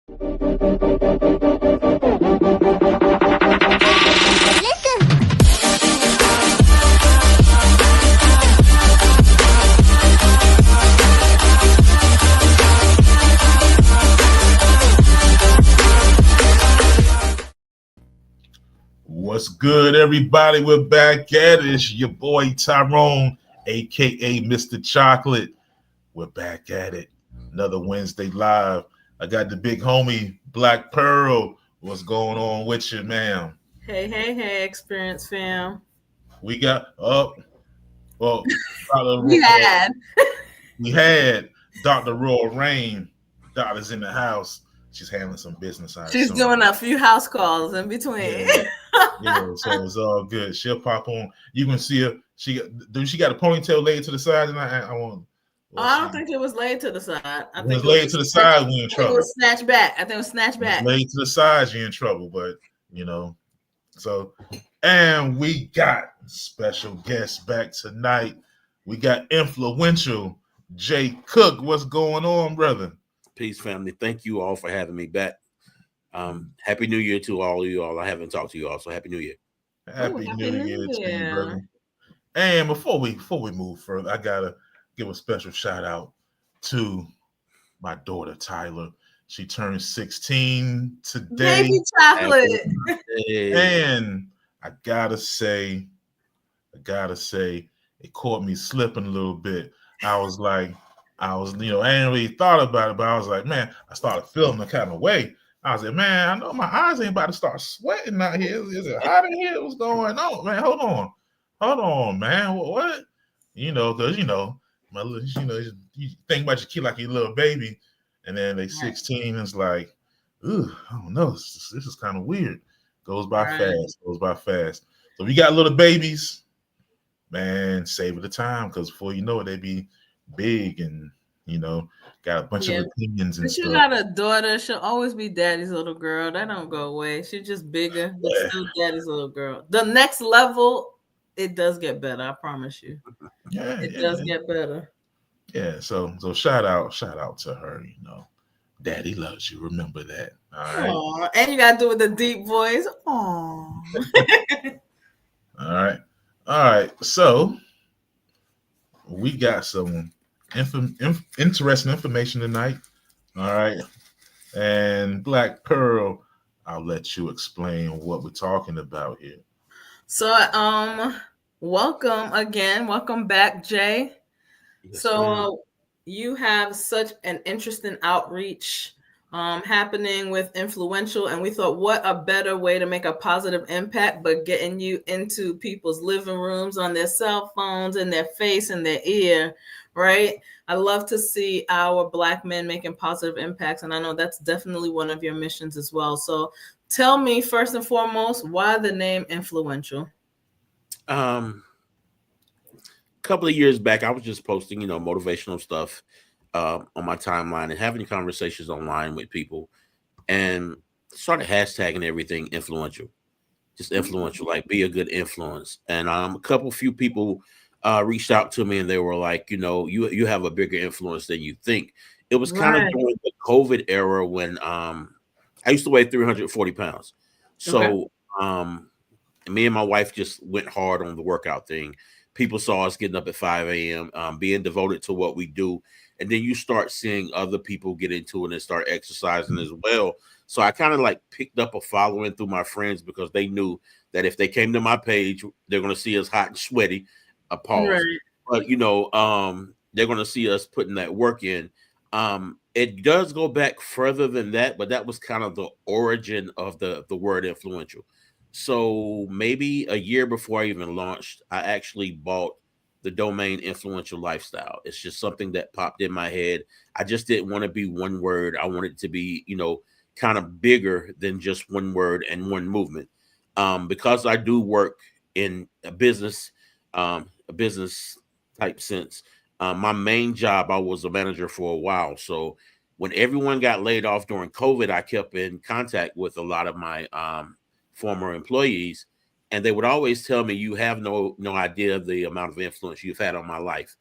What's good, everybody? We're back at it. It's your boy Tyrone, aka Mr. Chocolate. We're back at it. Another Wednesday live. I got the big homie Black Pearl. What's going on with you, ma'am? Hey, Experience fam. We got well, we had Dr. Royal Rain. Doctor's in the house. She's handling some business. She's doing a few house calls in between. Yeah, so it's all good. She'll pop on. You can see her. She got a ponytail laid to the side, and I want. I don't think it was laid to the side. I think it was laid to the side. We in trouble. It was snatched back. I think it was snatched back. Laid to the side, you're in trouble. But so, and we got special guests back tonight. We got influential Jay Cook. What's going on, brother? Peace, family. Thank you all for having me back. Happy New Year to all of you all. I haven't talked to you all, so Happy New Year. Happy New Year to you, brother. And before we move further, I gotta give a special shout out to my daughter Tyler. She turned 16 today. Baby Chocolate. And I gotta say, it caught me slipping a little bit. I ain't really thought about it, but I was like, man, I started feeling the kind of way. I was like, man, I know my eyes ain't about to start sweating out here. Is it hot in here? What's going on, man? Hold on, man. What? Because my little, you think about your kid like your little baby, and then they 16, and it's like, ooh, I don't know. This is kind of weird. Goes by fast. So if you got little babies, man, save the time, because before you know it, they be big and got a bunch of opinions and stuff. You got a daughter, she'll always be daddy's little girl. That don't go away. She's just bigger, but still daddy's little girl. The next level, it does get better, I promise you. It does get better. Yeah, so shout out to her, Daddy loves you. Remember that. All right. Aww, and you gotta do it with the deep voice. Aww. All right. So we got some interesting information tonight. All right. And Black Pearl, I'll let you explain what we're talking about here. So welcome again. Welcome back, Jay. Yes, so you have such an interesting outreach happening with Influential, and we thought, what a better way to make a positive impact but getting you into people's living rooms, on their cell phones, in their face and their ear, right? I love to see our Black men making positive impacts, and I know that's definitely one of your missions as well. So tell me, first and foremost, why the name Influential? A couple of years back, I was just posting, motivational stuff on my timeline and having conversations online with people, and started hashtagging everything influential, just influential, like be a good influence. And a few people reached out to me, and they were like, you have a bigger influence than you think. It was kind of during the COVID era when I used to weigh 340 pounds. So me and my wife just went hard on the workout thing. People saw us getting up at 5 a.m., being devoted to what we do. And then you start seeing other people get into it and start exercising as well. So I kind of picked up a following through my friends, because they knew that if they came to my page, they're going to see us hot and sweaty. But they're going to see us putting that work in. It does go back further than that, but that was kind of the origin of the word influential. So maybe a year before I even launched, I actually bought the domain Influential Lifestyle. It's just something that popped in my head. I just didn't want to be one word. I wanted it to be, kind of bigger than just one word and one movement. Because I do work in a business type sense. My main job, I was a manager for a while. So when everyone got laid off during COVID, I kept in contact with a lot of my former employees, and they would always tell me, you have no idea the amount of influence you've had on my life.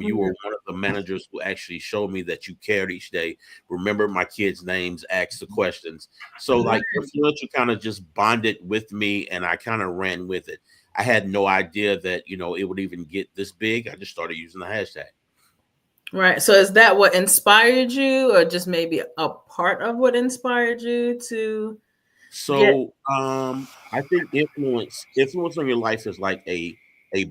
You were one of the managers who actually showed me that you cared each day. Remember my kids' names, asked the questions. So like influential kind of just bonded with me, and I kind of ran with it. I had no idea that, you know, it would even get this big. I just started using the hashtag. Right. So is that what inspired you, or just maybe a part of what inspired you to So I think influence on your life is like a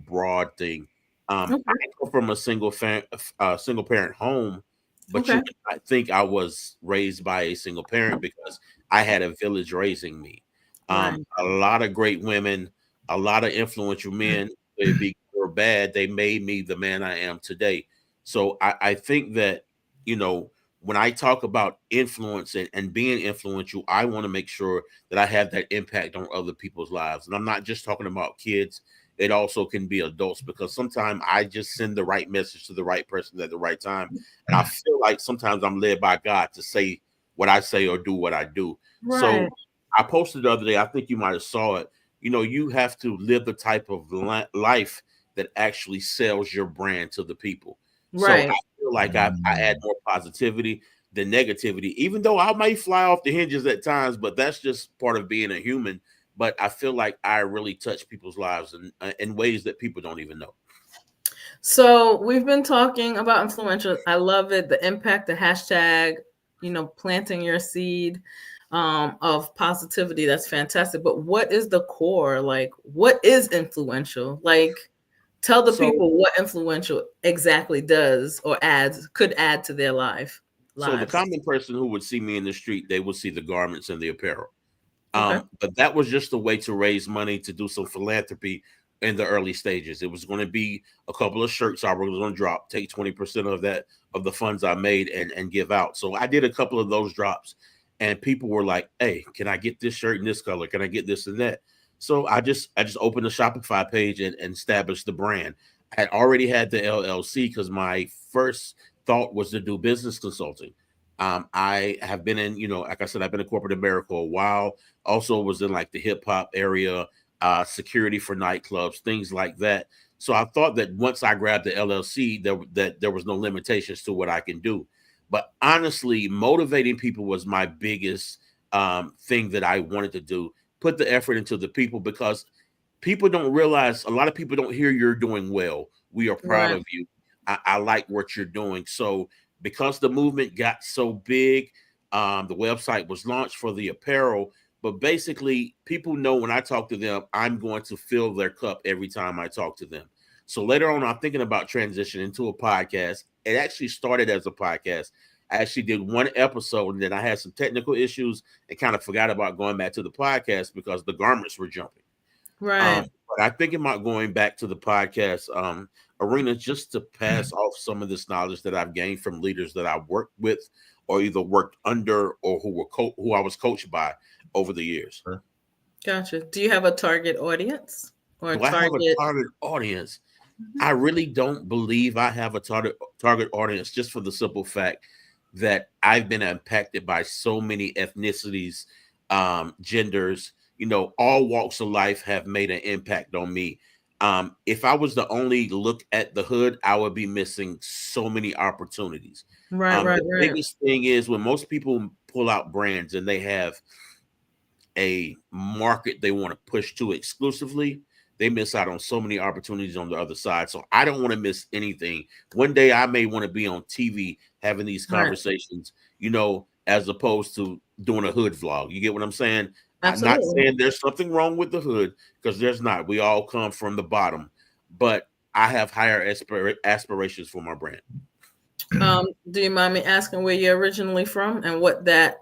broad thing. Okay. I come from a single parent home, but you Okay. I think I was raised by a single parent because I had a village raising me. Right. A lot of great women, a lot of influential men, whether it be good or bad, they made me the man I am today. So I think that, you know, when I talk about influence and being influential, I want to make sure that I have that impact on other people's lives. And I'm not just talking about kids. It also can be adults, because sometimes I just send the right message to the right person at the right time. And I feel like sometimes I'm led by God to say what I say or do what I do. So Right. I posted the other day, I think you might have saw it. You know, you have to live the type of life that actually sells your brand to the people. So Right. I feel like I add more positivity than negativity, even though I might fly off the hinges at times, but that's just part of being a human. But I feel like I really touch people's lives in ways that people don't even know. So we've been talking about influential. I love it. The impact, the hashtag, you know, planting your seed of positivity. That's fantastic. But what is the core? Like, what is influential? Like, tell the So, people what influential exactly does or could add to their lives. so the common person who would see me in the street, they would see the garments and the apparel. Okay. But that was just a way to raise money to do some philanthropy in the early stages. It was going to be a couple of shirts I was going to drop, take 20% of that of the funds I made and give out. So I did a couple of those drops, and people were like, "Hey, can I get this shirt in this color? Can I get this and that?" So I just opened a Shopify page and established the brand. I had already had the LLC because my first thought was to do business consulting. I have been in, you know, like I said, I've been in corporate America a while. Also was in like the hip hop area, security for nightclubs, things like that. So I thought that once I grabbed the LLC, that there was no limitations to what I can do. But honestly, motivating people was my biggest thing that I wanted to do. Put the effort into the people, because people don't realize, a lot of people don't hear you're doing well. We are proud of you. I like what you're doing. So because the movement got so big, the website was launched for the apparel. But basically, people know when I talk to them, I'm going to fill their cup every time I talk to them. So later on, I'm thinking about transitioning to a podcast. It actually started as a podcast. I actually did one episode, and then I had some technical issues and kind of forgot about going back to the podcast because the garments were jumping. Right. But I think about going back to the podcast arena just to pass off some of this knowledge that I've gained from leaders that I've worked with, or either worked under, or who I was coached by over the years. Gotcha. Do you have a target audience or Do I have a target audience? I really don't believe I have a target audience, just for the simple fact that I've been impacted by so many ethnicities, genders, you know, all walks of life have made an impact on me. If I was to only look at the hood, I would be missing so many opportunities. The biggest thing is when most people pull out brands and they have a market they want to push to exclusively, they miss out on so many opportunities on the other side. So I don't want to miss anything. One day I may want to be on TV having these conversations, you know, as opposed to doing a hood vlog. You get what I'm saying? Absolutely. I'm not saying there's something wrong with the hood, because there's not. We all come from the bottom, but I have higher aspirations for my brand. Do you mind me asking where you're originally from and what that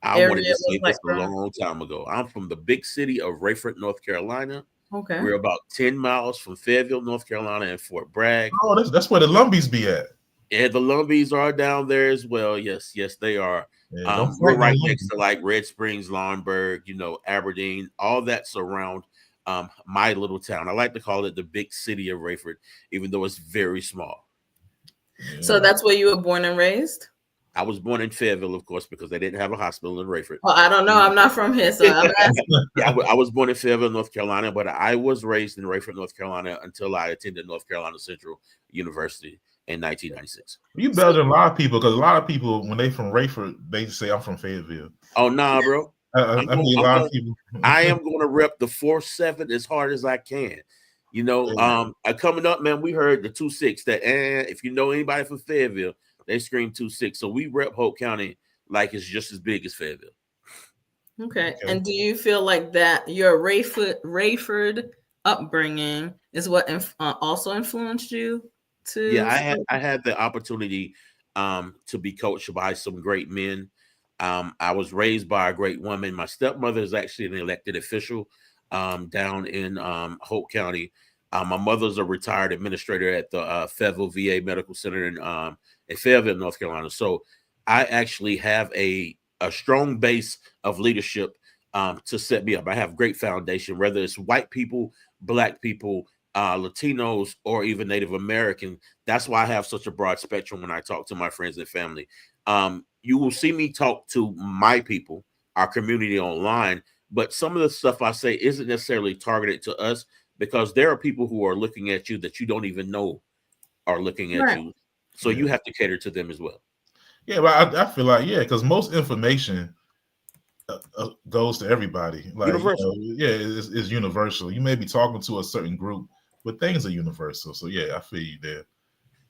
I wanted to say this a long time ago. I'm from the big city of Rayford, North Carolina. Okay. We're about 10 miles from Fayetteville, North Carolina, and Fort Bragg. Oh, that's where the Lumbies be at. Yeah, the Lumbies are down there as well. Yes, they are. Yeah, we're right next to like Red Springs, Laurinburg, you know, Aberdeen, all that's around my little town. I like to call it the big city of Rayford, even though it's very small. Yeah. So that's where you were born and raised? I was born in Fayetteville, of course, because they didn't have a hospital in Rayford. Well, I don't know. I'm not from here, so I'm asking. Yeah, I was born in Fayetteville, North Carolina, but I was raised in Rayford, North Carolina until I attended North Carolina Central University. in 1996. You better than a lot of people, because a lot of people, when they from Rayford, they just say I'm from Fayetteville. Oh nah, bro. I mean, a lot of people. I am going to rep the 4-7 as hard as I can. You know, coming up, man, we heard the 2-6 that, if you know anybody from Fayetteville, they scream 2-6. So we rep Hope County like it's just as big as Fayetteville. Okay. And do you feel like that your Rayford upbringing is what also influenced you to? Yeah, I had the opportunity to be coached by some great men. I was raised by a great woman. My stepmother is actually an elected official down in Hope County. My mother's a retired administrator at the Fayetteville VA Medical Center in Fayetteville, North Carolina. So I actually have a strong base of leadership to set me up. I have great foundation, whether it's white people, Black people, Latinos, or even Native American. That's why I have such a broad spectrum when I talk to my friends and family. You will see me talk to my people, our community online, but some of the stuff I say isn't necessarily targeted to us, because there are people who are looking at you that you don't even know are looking at you. So you have to cater to them as well. Yeah, but I feel like, because most information goes to everybody. Like, universal. It's universal. You may be talking to a certain group, but things are universal. So I feel you there.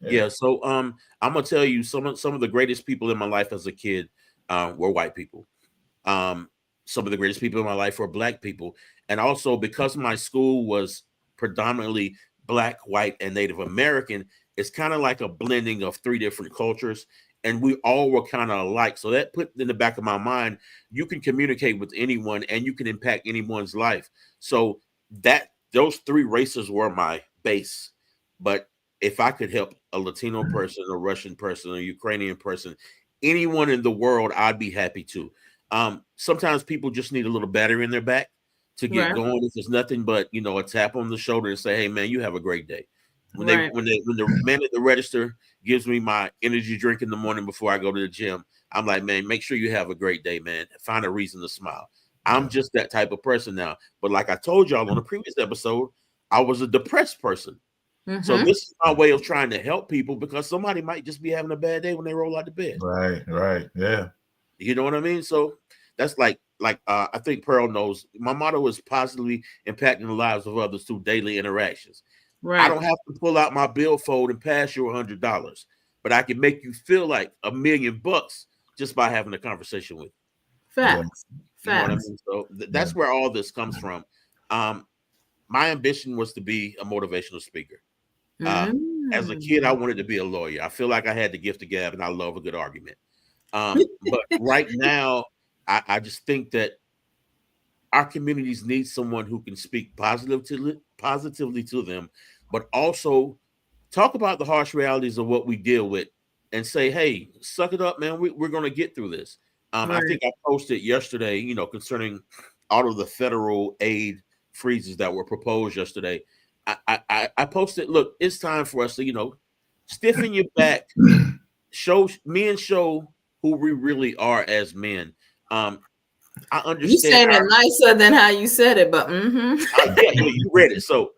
Yeah. So I'm gonna tell you some of the greatest people in my life as a kid were white people. Some of the greatest people in my life were Black people, and also because my school was predominantly Black, white, and Native American, it's kind of like a blending of 3 different cultures, and we all were kind of alike. So that put in the back of my mind, you can communicate with anyone and you can impact anyone's life. So those 3 races were my base. But if I could help a Latino person, a Russian person, a Ukrainian person, anyone in the world, I'd be happy to. Sometimes people just need a little battery in their back to get going. If it's nothing but, a tap on the shoulder and say, hey man, you have a great day. When the man at the register gives me my energy drink in the morning before I go to the gym, I'm like, man, make sure you have a great day, man. Find a reason to smile. I'm just that type of person now. But like I told y'all on the previous episode, I was a depressed person. Mm-hmm. So this is my way of trying to help people, because somebody might just be having a bad day when they roll out of bed. Right. Yeah. You know what I mean? So that's like I think Pearl knows my motto is positively impacting the lives of others through daily interactions. Right. I don't have to pull out my billfold and pass you $100, but I can make you feel like $1 million just by having a conversation with you. Facts. You know what I mean? So that's where all this comes from. My ambition was to be a motivational speaker. As a kid, I wanted to be a lawyer. I feel like I had the gift of gab, and I love a good argument. But right now, I just think that our communities need someone who can speak positively to them, but also talk about the harsh realities of what we deal with and say, hey, suck it up, man. We're going to get through this. I think I posted yesterday, concerning all of the federal aid freezes that were proposed yesterday. I posted, look, it's time for us to, stiffen your back, show who we really are as men. I understand. You said it nicer than how you said it, but you read it. So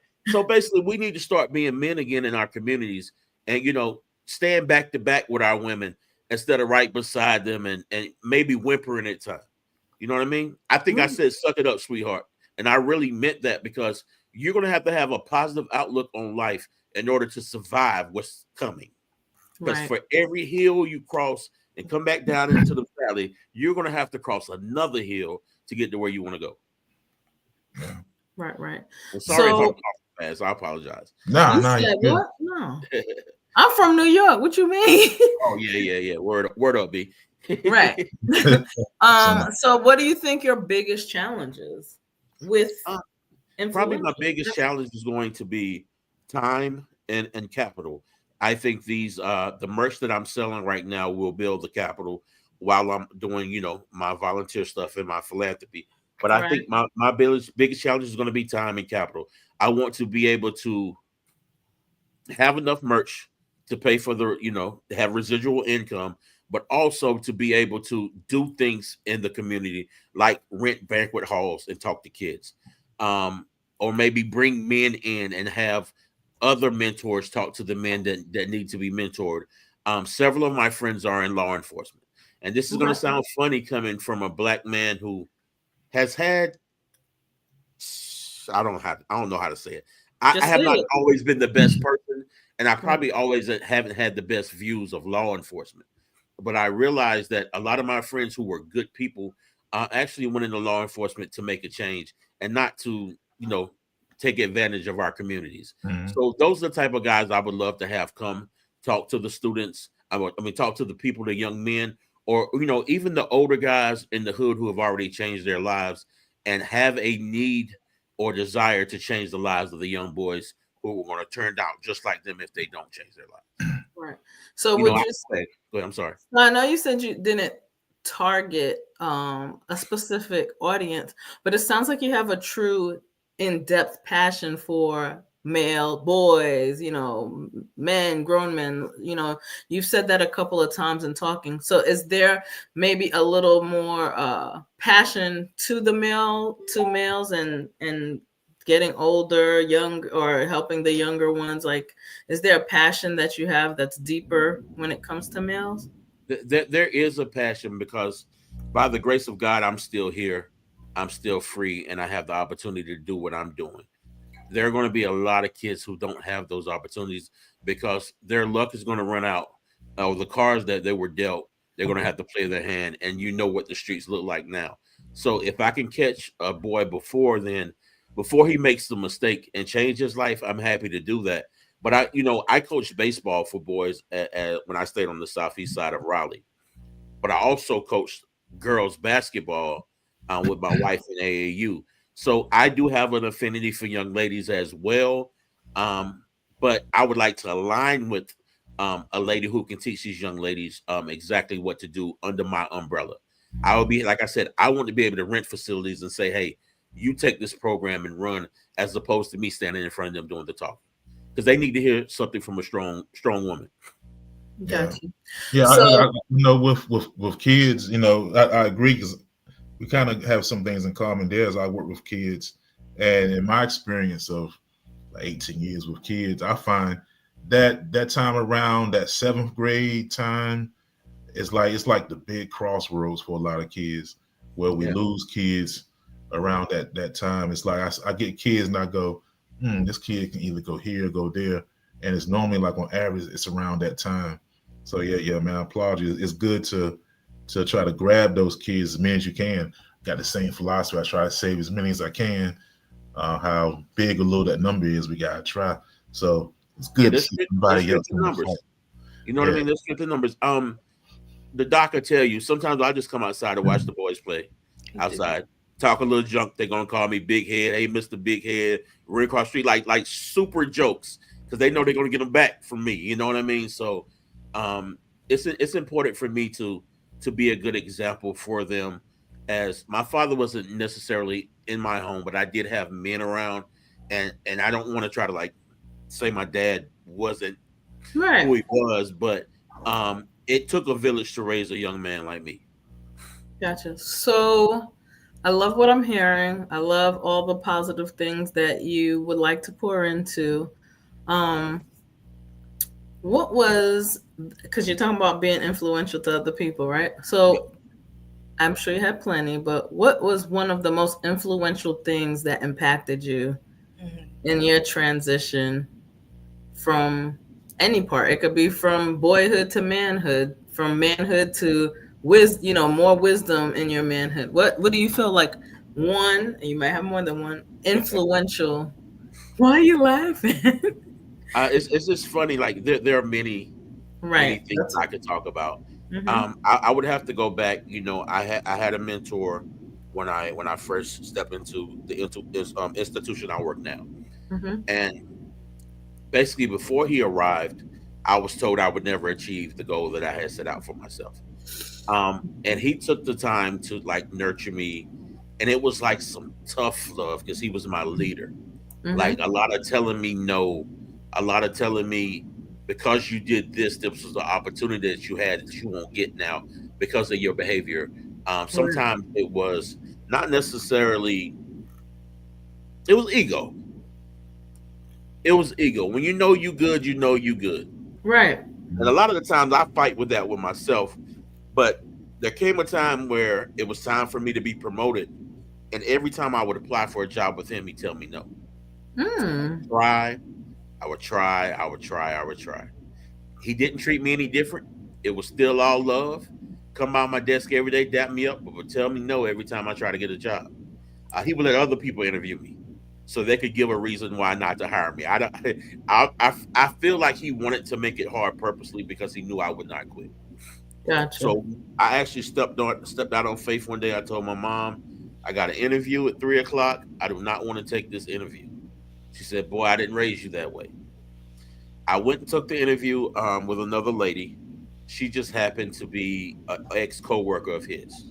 basically, we need to start being men again in our communities, and stand back to back with our women instead of right beside them and maybe whimpering at times. You know what I mean? I think I said, "Suck it up, sweetheart," and I really meant that, because you're going to have a positive outlook on life in order to survive what's coming. Because for every hill you cross and come back down into the valley, you're going to have to cross another hill to get to where you want to go. Right. I'm sorry if I'm talking fast. I apologize. No. I'm from New York. What you mean? Oh, yeah. Word up, B. Right. So what do you think your biggest challenge is with probably my biggest challenge is going to be time and capital. I think the merch that I'm selling right now will build the capital while I'm doing, my volunteer stuff and my philanthropy. But I think my biggest challenge is going to be time and capital. I want to be able to have enough merch to pay for to have residual income, but also to be able to do things in the community, like rent banquet halls and talk to kids, or maybe bring men in and have other mentors talk to the men that need to be mentored. Several of my friends are in law enforcement, and this is going to sound funny coming from a black man who has had, I don't know how to say it. I have not always been the best person, and I probably always haven't had the best views of law enforcement. But I realized that a lot of my friends who were good people actually went into law enforcement to make a change and not to, take advantage of our communities. So those are the type of guys I would love to have come talk to the students. Talk to the people, the young men, or, even the older guys in the hood who have already changed their lives and have a need or desire to change the lives of the young boys who are going to turn out just like them if they don't change their lives. Right. So would you say? Go ahead, I'm sorry. I know you said you didn't target a specific audience, but it sounds like you have a true in-depth passion for male boys, men, grown men. You've said that a couple of times in talking. So is there maybe a little more passion to males and getting older, young, or helping the younger ones? Like, is there a passion that you have that's deeper when it comes to males? There is a passion because by the grace of God, I'm still here. I'm still free, and I have the opportunity to do what I'm doing. There are going to be a lot of kids who don't have those opportunities because their luck is going to run out. The cards that they were dealt, they're going to have to play their hand, and you know what the streets look like now. So if I can catch a boy before he makes the mistake and change his life, I'm happy to do that. But I coached baseball for boys when I stayed on the southeast side of Raleigh. But I also coached girls basketball with my wife in AAU. So I do have an affinity for young ladies as well. But I would like to align with a lady who can teach these young ladies exactly what to do under my umbrella. I would be, like I said, I want to be able to rent facilities and say, hey, you take this program and run, as opposed to me standing in front of them doing the talking. Because they need to hear something from a strong woman. Gotcha. Yeah, so, with kids, I agree, because we kind of have some things in common there. As I work with kids, and in my experience of 18 years with kids, I find that time around that 7th grade time, it's like the big crossroads for a lot of kids, where we lose kids around that time. It's like I get kids and I go, this kid can either go here or go there. And it's normally, like, on average, it's around that time. So yeah, man, I applaud you. It's good to try to grab those kids as many as you can. Got the same philosophy. I try to save as many as I can. How big or little that number is, we gotta try. So it's good to see somebody else. Numbers. You know what I mean? Let's get the numbers. The doc will tell you, sometimes I just come outside to watch the boys play outside. Talk a little junk. They're gonna call me Big Head. Hey, Mr. Big Head. Run across the street like super jokes, because they know they're gonna get them back from me. You know what I mean? So it's important for me to be a good example for them. As my father wasn't necessarily in my home, but I did have men around, and I don't want to try to say my dad wasn't who he was, but it took a village to raise a young man like me. Gotcha. So I love what I'm hearing. I love all the positive things that you would like to pour into. What was, because you're talking about being influential to other people, right? So I'm sure you had plenty, but what was one of the most influential things that impacted you in your transition from any part? It could be from boyhood to manhood, from manhood to more wisdom in your manhood. What do you feel like one, and you might have more than one, influential? Why are you laughing? It's just funny. Like there are many things I could talk about. I would have to go back. I had a mentor when I first stepped into the institution I work now, and basically before he arrived, I was told I would never achieve the goal that I had set out for myself. And he took the time to nurture me, and it was like some tough love, because he was my leader. Like a lot of telling me no, a lot of telling me, because you did this was the opportunity that you had that you won't get now because of your behavior. Sometimes it was not necessarily, it was ego. It was ego. When you know you good, you know you good. Right. And a lot of the times I fight with that with myself. But there came a time where it was time for me to be promoted. And every time I would apply for a job with him, he'd tell me no. Hmm. Try, I would try, I would try, I would try. He didn't treat me any different. It was still all love. Come by my desk every day, dap me up, but would tell me no every time I try to get a job. He would let other people interview me, so they could give a reason why not to hire me. I don't. I feel like he wanted to make it hard purposely because he knew I would not quit. Gotcha. So I actually stepped out on faith one day. I told my mom, I got an interview at 3 o'clock. I do not want to take this interview. She said, "Boy, I didn't raise you that way." I went and took the interview with another lady. She just happened to be an ex coworker of his.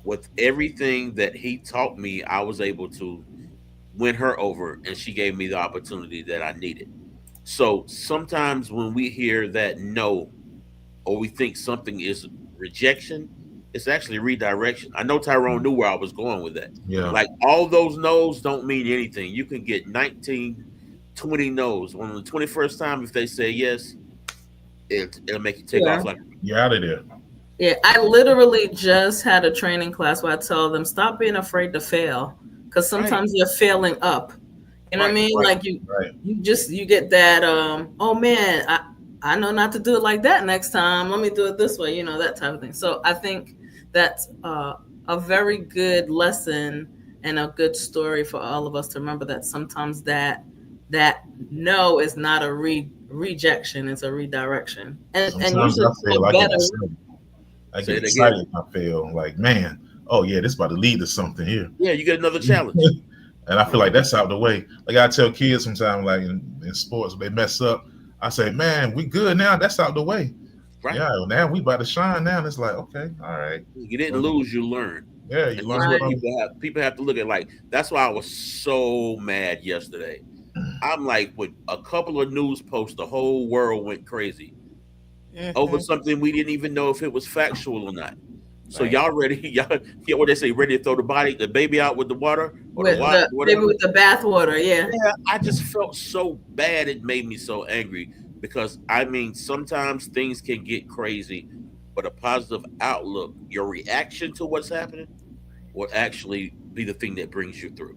With everything that he taught me, I was able to win her over, and she gave me the opportunity that I needed. So sometimes when we hear that no, or we think something is rejection, it's actually redirection. I know Tyrone knew where I was going with that. Yeah. Like all those no's don't mean anything. You can get 19, 20 no's. On the 21st time, if they say yes, it'll make you take Yeah. off like You're out of there. Yeah, I literally just had a training class where I tell them stop being afraid to fail, because sometimes you're failing up. You know what I mean? Right, Like you get that oh man, I know not to do it like that next time. Let me do it this way, you know, that type of thing. So I think that's a very good lesson and a good story for all of us to remember, that sometimes that no is not a rejection, it's a redirection. And Sometimes usually I feel like better. I get excited. I feel like, man, oh yeah, this about to lead to something here. Yeah, you get another challenge. And I feel like that's out the way. Like I tell kids sometimes, like in sports, they mess up. I say, man, we good now. That's out the way. Right. Yeah, now we about to shine now. And it's like, okay, all right. You didn't lose, you learned. Yeah, you learn. Right. People have to look at, like, that's why I was so mad yesterday. I'm like, with a couple of news posts, the whole world went crazy over something we didn't even know if it was factual or not. So y'all ready? Y'all what they say, ready to throw the baby out with the water, or with the bath water? Yeah. I just felt so bad. It made me so angry because I mean, sometimes things can get crazy, but a positive outlook, your reaction to what's happening, will actually be the thing that brings you through.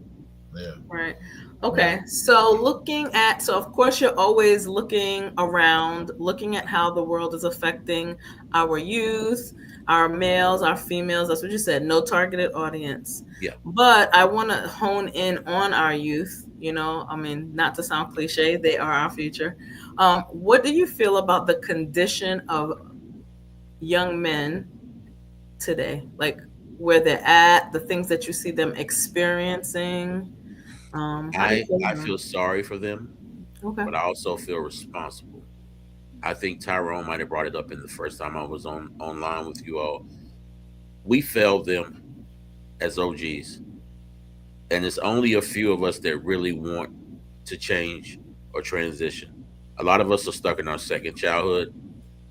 Yeah. Right. Okay. So of course you're always looking around, looking at how the world is affecting our youth, our males, our females. That's what you said. No targeted audience. Yeah. But I want to hone in on our youth. You know, I mean, not to sound cliche, they are our future. What do you feel about the condition of young men today? Like where they're at, the things that you see them experiencing? I feel sorry for them, okay, but I also feel responsible. I think Tyrone might have brought it up in the first time I was online with you all. We failed them as OGs, and it's only a few of us that really want to change or transition. A lot of us are stuck in our second childhood,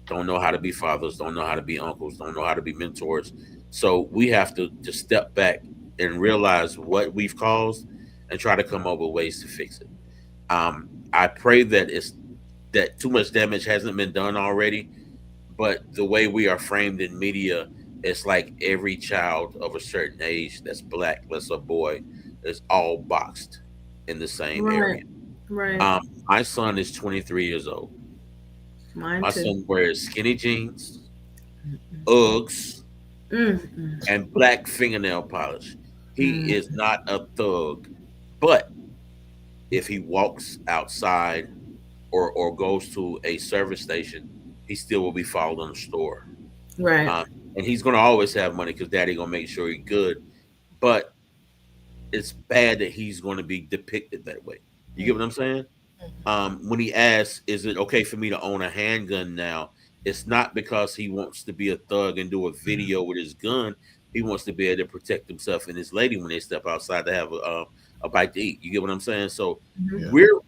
don't know how to be fathers, don't know how to be uncles, don't know how to be mentors. So we have to step back and realize what we've caused and try to come up with ways to fix it. I pray that too much damage hasn't been done already, but the way we are framed in media, it's like every child of a certain age that's black, that's a boy, is all boxed in the same area. Right. My son is 23 years old. My son wears skinny jeans, Uggs, and black fingernail polish. He is not a thug. But if he walks outside or goes to a service station, he still will be followed in the store. Right. And he's going to always have money because daddy going to make sure he's good. But it's bad that he's going to be depicted that way. You get what I'm saying? When he asks, is it okay for me to own a handgun now? It's not because he wants to be a thug and do a video with his gun. He wants to be able to protect himself and his lady when they step outside to have a bite to eat. You get what I'm saying? So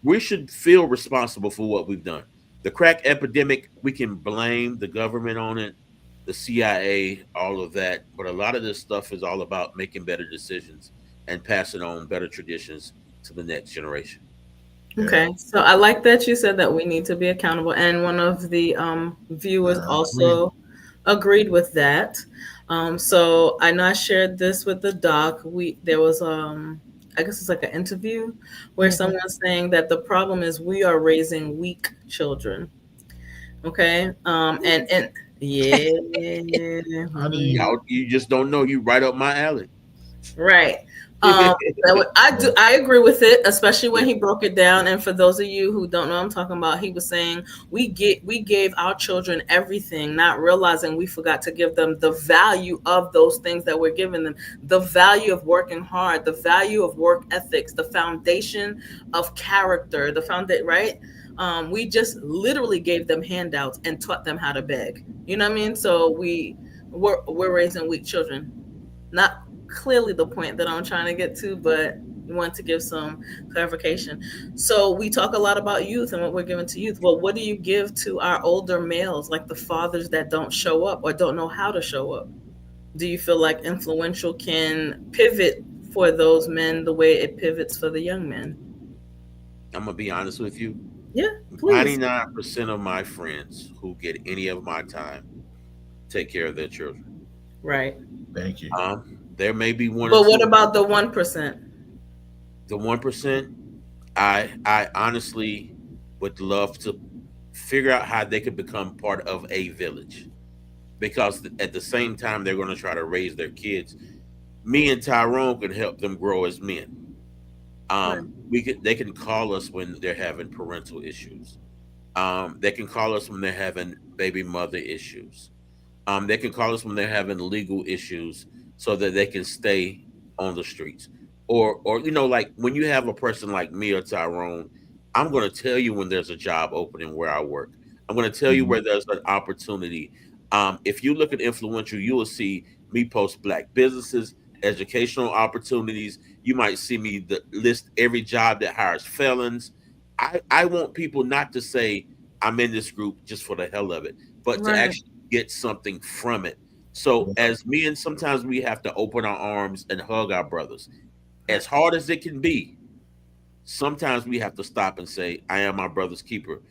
we should feel responsible for what we've done. The crack epidemic, we can blame the government on it, the CIA, all of that. But a lot of this stuff is all about making better decisions and passing on better traditions to the next generation. Okay, so I like that you said that we need to be accountable, and one of the viewers also agreed with that. So I know I shared this with the doc. There was I guess it's like an interview where someone's saying that the problem is we are raising weak children. Okay, and yeah, You just don't know. You right up my alley. right. I agree with it, especially when he broke it down. And for those of you who don't know what I'm talking about, he was saying we gave our children everything, not realizing we forgot to give them the value of those things that we're giving them, the value of working hard, the value of work ethics, the foundation of character, right? We just literally gave them handouts and taught them how to beg. You know what I mean? So we're raising weak children. Not clearly the point that I'm trying to get to, but we want to give some clarification. So we talk a lot about youth and what we're giving to youth. Well, what do you give to our older males, like the fathers that don't show up or don't know how to show up? Do you feel like Influential can pivot for those men the way it pivots for the young men? I'm gonna be honest with you. Yeah, please. 99% of my friends who get any of my time take care of their children. Right. Thank you. There may be one. But what about the 1%? The 1%, I honestly would love to figure out how they could become part of a village, because at the same time they're going to try to raise their kids. Me and Tyrone can help them grow as men. They can call us when they're having parental issues. They can call us when they're having baby mother issues. They can call us when they're having legal issues, so that they can stay on the streets. Or like when you have a person like me or Tyrone, I'm going to tell you when there's a job opening where I work. I'm going to tell you where there's an opportunity. If you look at Influential, you will see me post Black businesses, educational opportunities. You might see me list every job that hires felons. I want people not to say I'm in this group just for the hell of it, but to actually get something from it. So as men, sometimes we have to open our arms and hug our brothers. As hard as it can be, sometimes we have to stop and say, I am my brother's keeper,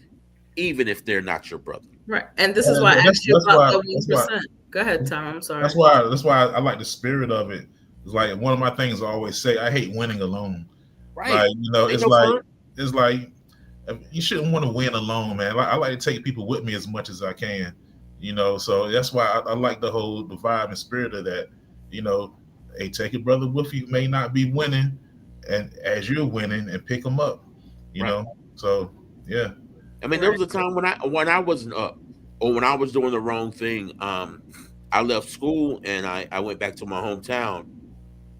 even if they're not your brother. Right. And this is why I asked you about the 1%. Go ahead, Tom. I'm sorry. That's why I like the spirit of it. It's like one of my things I always say, I hate winning alone. Right. Like, it's like you shouldn't want to win alone, man. I like to take people with me as much as I can. So that's why I like the vibe and spirit of that. Hey, take your brother with you. May not be winning, and as you're winning, and pick them up. So yeah. I mean, there was a time when I wasn't up, or when I was doing the wrong thing. I left school and I went back to my hometown.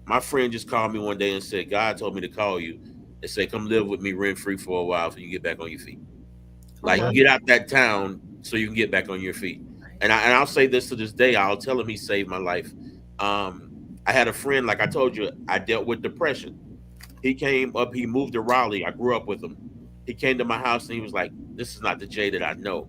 My friend just called me one day and said, God told me to call you and say, come live with me rent free for a while so you get back on your feet. Get out that town so you can get back on your feet. And I'll say this to this day. I'll tell him he saved my life. I had a friend, like I told you, I dealt with depression. He came up, he moved to Raleigh. I grew up with him. He came to my house and he was like, this is not the Jay that I know.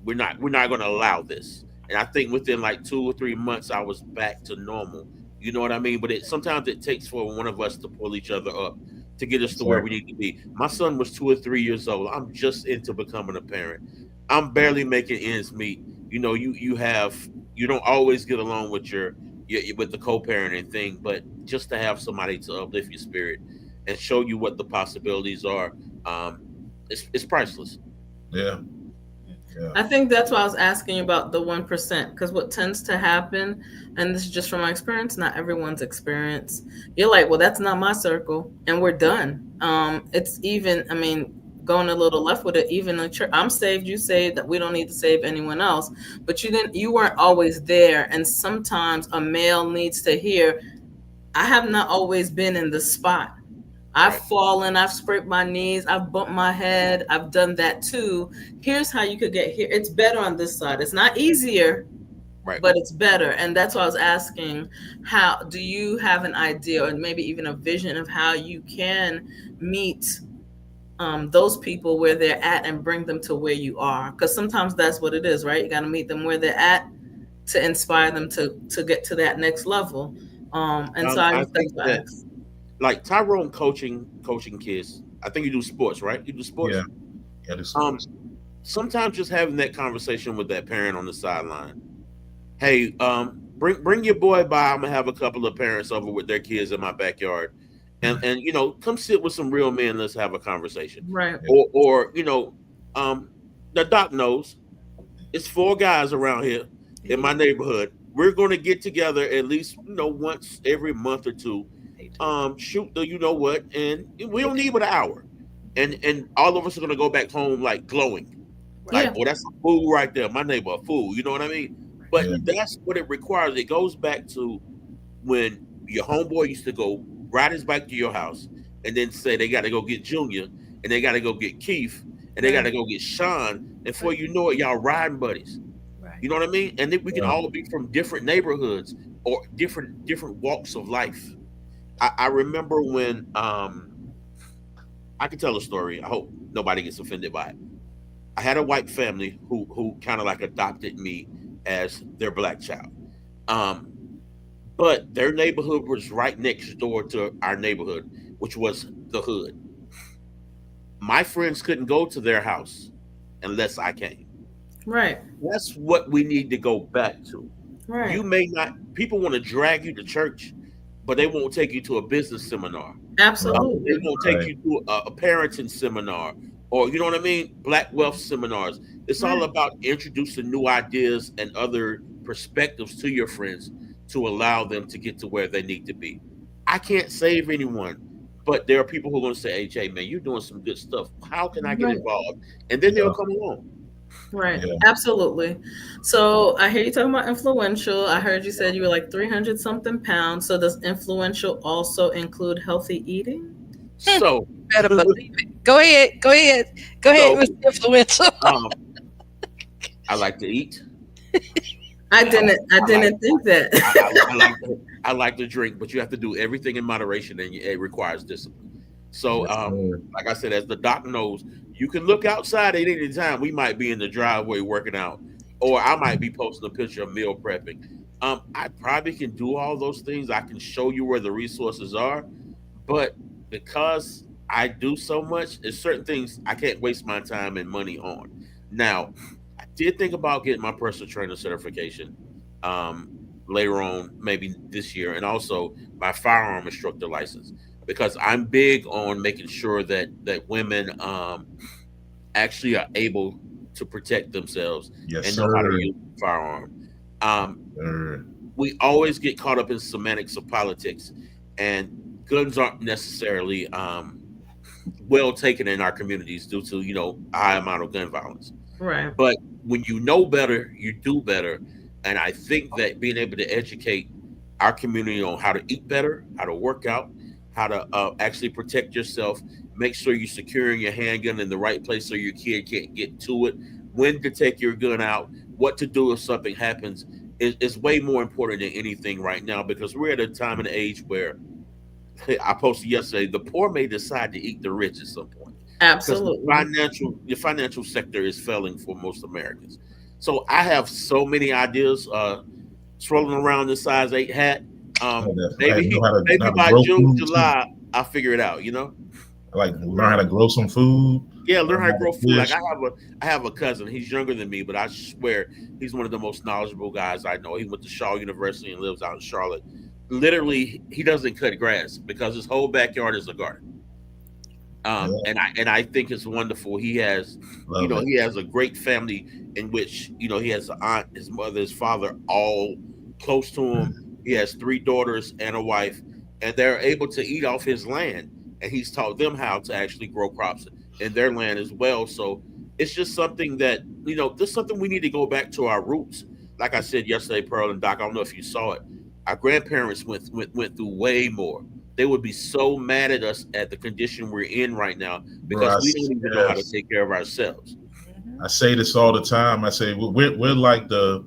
We're not going to allow this. And I think within like 2 or 3 months, I was back to normal. You know what I mean? But sometimes it takes for one of us to pull each other up to get us to where we need to be. My son was 2 or 3 years old. I'm just into becoming a parent. I'm barely making ends meet. You don't always get along with with the co-parenting thing, but just to have somebody to uplift your spirit and show you what the possibilities are, it's priceless. Yeah. I think that's why I was asking you about the 1%, because what tends to happen, and this is just from my experience, not everyone's experience, you're like, well, that's not my circle, and we're done. It's even, going a little left with it, even in church, I'm saved, you saved, that we don't need to save anyone else, but you weren't always there. And sometimes a male needs to hear, I have not always been in the spot. I've fallen, I've scraped my knees, I've bumped my head, I've done that too. Here's how you could get here. It's better on this side. It's not easier, but it's better. And that's why I was asking, how do you have an idea or maybe even a vision of how you can meet those people where they're at and bring them to where you are? Because sometimes that's what it is, right? You got to meet them where they're at to inspire them to get to that next level. I think that, like Tyrone coaching kids, I think you do sports, right? You do sports. Yeah. Yeah, this sports. Sometimes just having that conversation with that parent on the sideline. Hey, bring your boy by. I'm gonna have a couple of parents over with their kids in my backyard, and you know, come sit with some real men. Let's have a conversation. Right. Or you know, the doc knows it's 4 guys around here in my neighborhood. We're gonna get together at least, you know, once every month or two. Shoot the you know what, and we don't need but an hour, and all of us are gonna go back home like glowing. Like, boy, that's a fool right there. My neighbor, a fool. You know what I mean? But that's what it requires. It goes back to when your homeboy used to go ride his bike to your house and then say they got to go get Junior and they got to go get Keith and they got to go get Sean. And before you know it, y'all riding buddies. Right. You know what I mean? And then we can all be from different neighborhoods or different walks of life. I remember when I can tell a story. I hope nobody gets offended by it. I had a white family who kind of like adopted me as their black child. But their neighborhood was right next door to our neighborhood, which was the hood. My friends couldn't go to their house unless I came. Right. That's what we need to go back to. Right. You may not, people want to drag you to church, but they won't take you to a business seminar. Absolutely. They won't take you to a parenting seminar. Or, you know what I mean? Black wealth seminars. It's all about introducing new ideas and other perspectives to your friends to allow them to get to where they need to be. I can't save anyone, but there are people who are going to say, hey, Jay, man, you're doing some good stuff. How can I get involved? And then they'll come along. Right. Yeah. Absolutely. So I hear you talking about influential. I heard you said you were like 300 something pounds. So does influential also include healthy eating? So better believe it. Go ahead, Mr. Influential. I like to eat. I didn't think that. I like to drink, but you have to do everything in moderation, and it requires discipline. So, like I said, as the doc knows, you can look outside at any time. We might be in the driveway working out, or I might be posting a picture of meal prepping. I probably can do all those things. I can show you where the resources are, but because I do so much, there's certain things I can't waste my time and money on. Now, I did think about getting my personal trainer certification later on, maybe this year, and also my firearm instructor license, because I'm big on making sure that women actually are able to protect themselves and know how to use a firearm. We always get caught up in semantics of politics, and guns aren't necessarily well taken in our communities due to, you know, a high amount of gun violence. Right. But when you know better, you do better. And I think that being able to educate our community on how to eat better, how to work out, how to actually protect yourself, make sure you're securing your handgun in the right place so your kid can't get to it, when to take your gun out, what to do if something happens is way more important than anything right now, because we're at a time and age where I posted yesterday, the poor may decide to eat the rich at some point. Absolutely. The financial sector is failing for most Americans. So I have so many ideas swirling around this size 8 hat. Maybe by June, July, I'll figure it out, you know? Like learn how to grow some food. Yeah, learn how to grow food. Like I have a cousin, he's younger than me, but I swear he's one of the most knowledgeable guys I know. He went to Shaw University and lives out in Charlotte. Literally, he doesn't cut grass because his whole backyard is a garden. And I think it's wonderful. He has, he has a great family in which, he has an aunt, his mother, his father, all close to him. He has 3 daughters and a wife, and they're able to eat off his land. And he's taught them how to actually grow crops in their land as well. So it's just something that, there's something we need to go back to our roots. Like I said yesterday, Pearl and Doc, I don't know if you saw it. Our grandparents went through way more. They would be so mad at us at the condition we're in right now because we don't even know how to take care of ourselves. I say this all the time. I say we're like the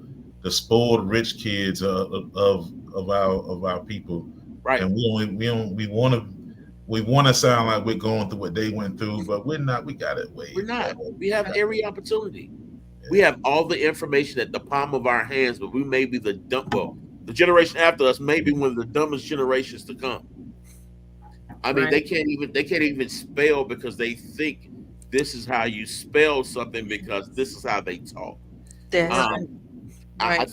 spoiled rich kids of our people, right? And we want to sound like we're going through what they went through, but we're not. We got it way. We're not. We have every opportunity. Yeah. We have all the information at the palm of our hands, but we may be the generation after us may be one of the dumbest generations to come. I mean, Right. they can't even spell because they think this is how you spell something because this is how they talk. That's Um, I right.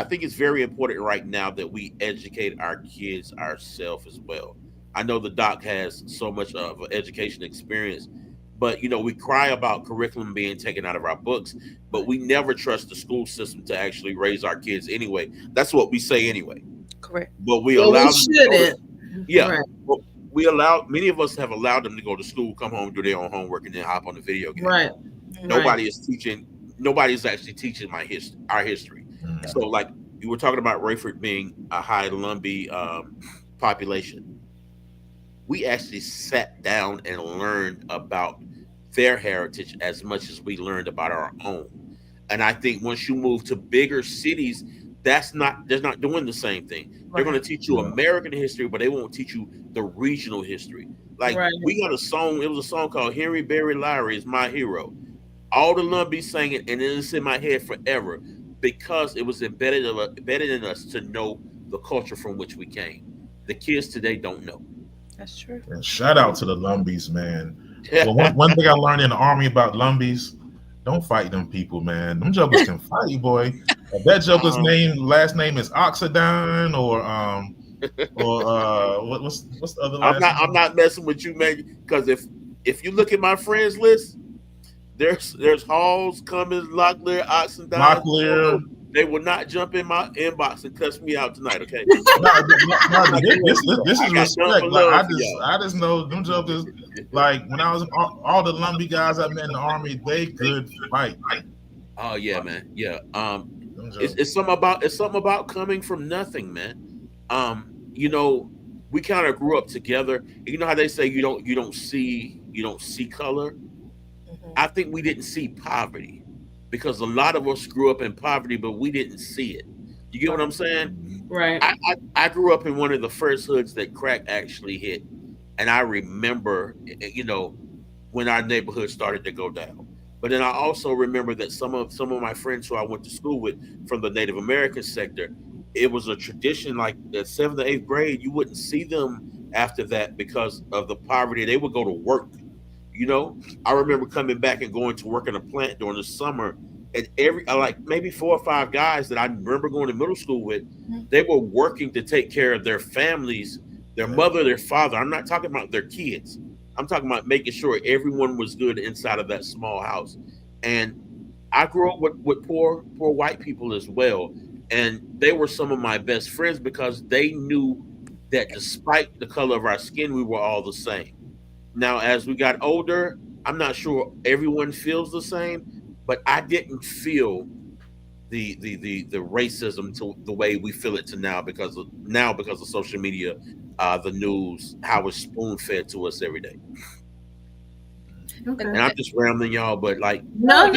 think it's very important right now that we educate our kids ourselves as well. I know the doc has so much of an education experience, but we cry about curriculum being taken out of our books, but we never trust the school system to actually raise our kids anyway. That's what we say anyway. Correct. But we Well, we allow them to go to, shouldn't. yeah. Right. Well, we allow many of us have allowed them to go to school, come home, do their own homework, and then hop on the video game. Right. Nobody is teaching. Nobody's actually teaching our history. Mhm. So, like you were talking about Rayford being a high Lumbee population, we actually sat down and learned about their heritage as much as we learned about our own. And I think once you move to bigger cities, they're not doing the same thing. They're going to teach you Yeah. American history, but they won't teach you the regional history. Like Right. we got a song. It was a song called "Henry Berry Lowry is My Hero." All the Lumbees sang it, and it's in my head forever because it was embedded in us to know the culture from which we came. The kids today don't know. That's true. And shout out to the Lumbees, man. Well, one thing I learned in the army about Lumbees, don't fight them people, man. Them jokers can fight, boy. If that joker's last name is Oxidine or what's the other last name? I'm not messing with you, man. Because if you look at my friends list, there's Halls, Cummins, Locklear, Oxendine. Locklear. They will not jump in my inbox and cuss me out tonight, okay? This is respect. Like I just know them jokers. Like when I was all the Lumbee guys I met in the army, they could fight. Oh yeah, man. Yeah. Them jokers. It's something about coming from nothing, man. We kind of grew up together. You know how they say you don't see color. I think we didn't see poverty because a lot of us grew up in poverty, but we didn't see it. You get what I'm saying? Right. I grew up in one of the first hoods that crack actually hit, and I remember, when our neighborhood started to go down. But then I also remember that some of my friends who I went to school with from the Native American sector, it was a tradition like the 7th or 8th grade, you wouldn't see them after that because of the poverty. They would go to work. I remember coming back and going to work in a plant during the summer, and maybe 4 or 5 guys that I remember going to middle school with, they were working to take care of their families, their mother, their father. I'm not talking about their kids. I'm talking about making sure everyone was good inside of that small house. And I grew up with poor white people as well. And they were some of my best friends because they knew that despite the color of our skin, we were all the same. Now, as we got older, I'm not sure everyone feels the same, but I didn't feel the racism to the way we feel it to now because of social media, the news, how it's spoon fed to us every day. Okay. And I'm just rambling, y'all, but No.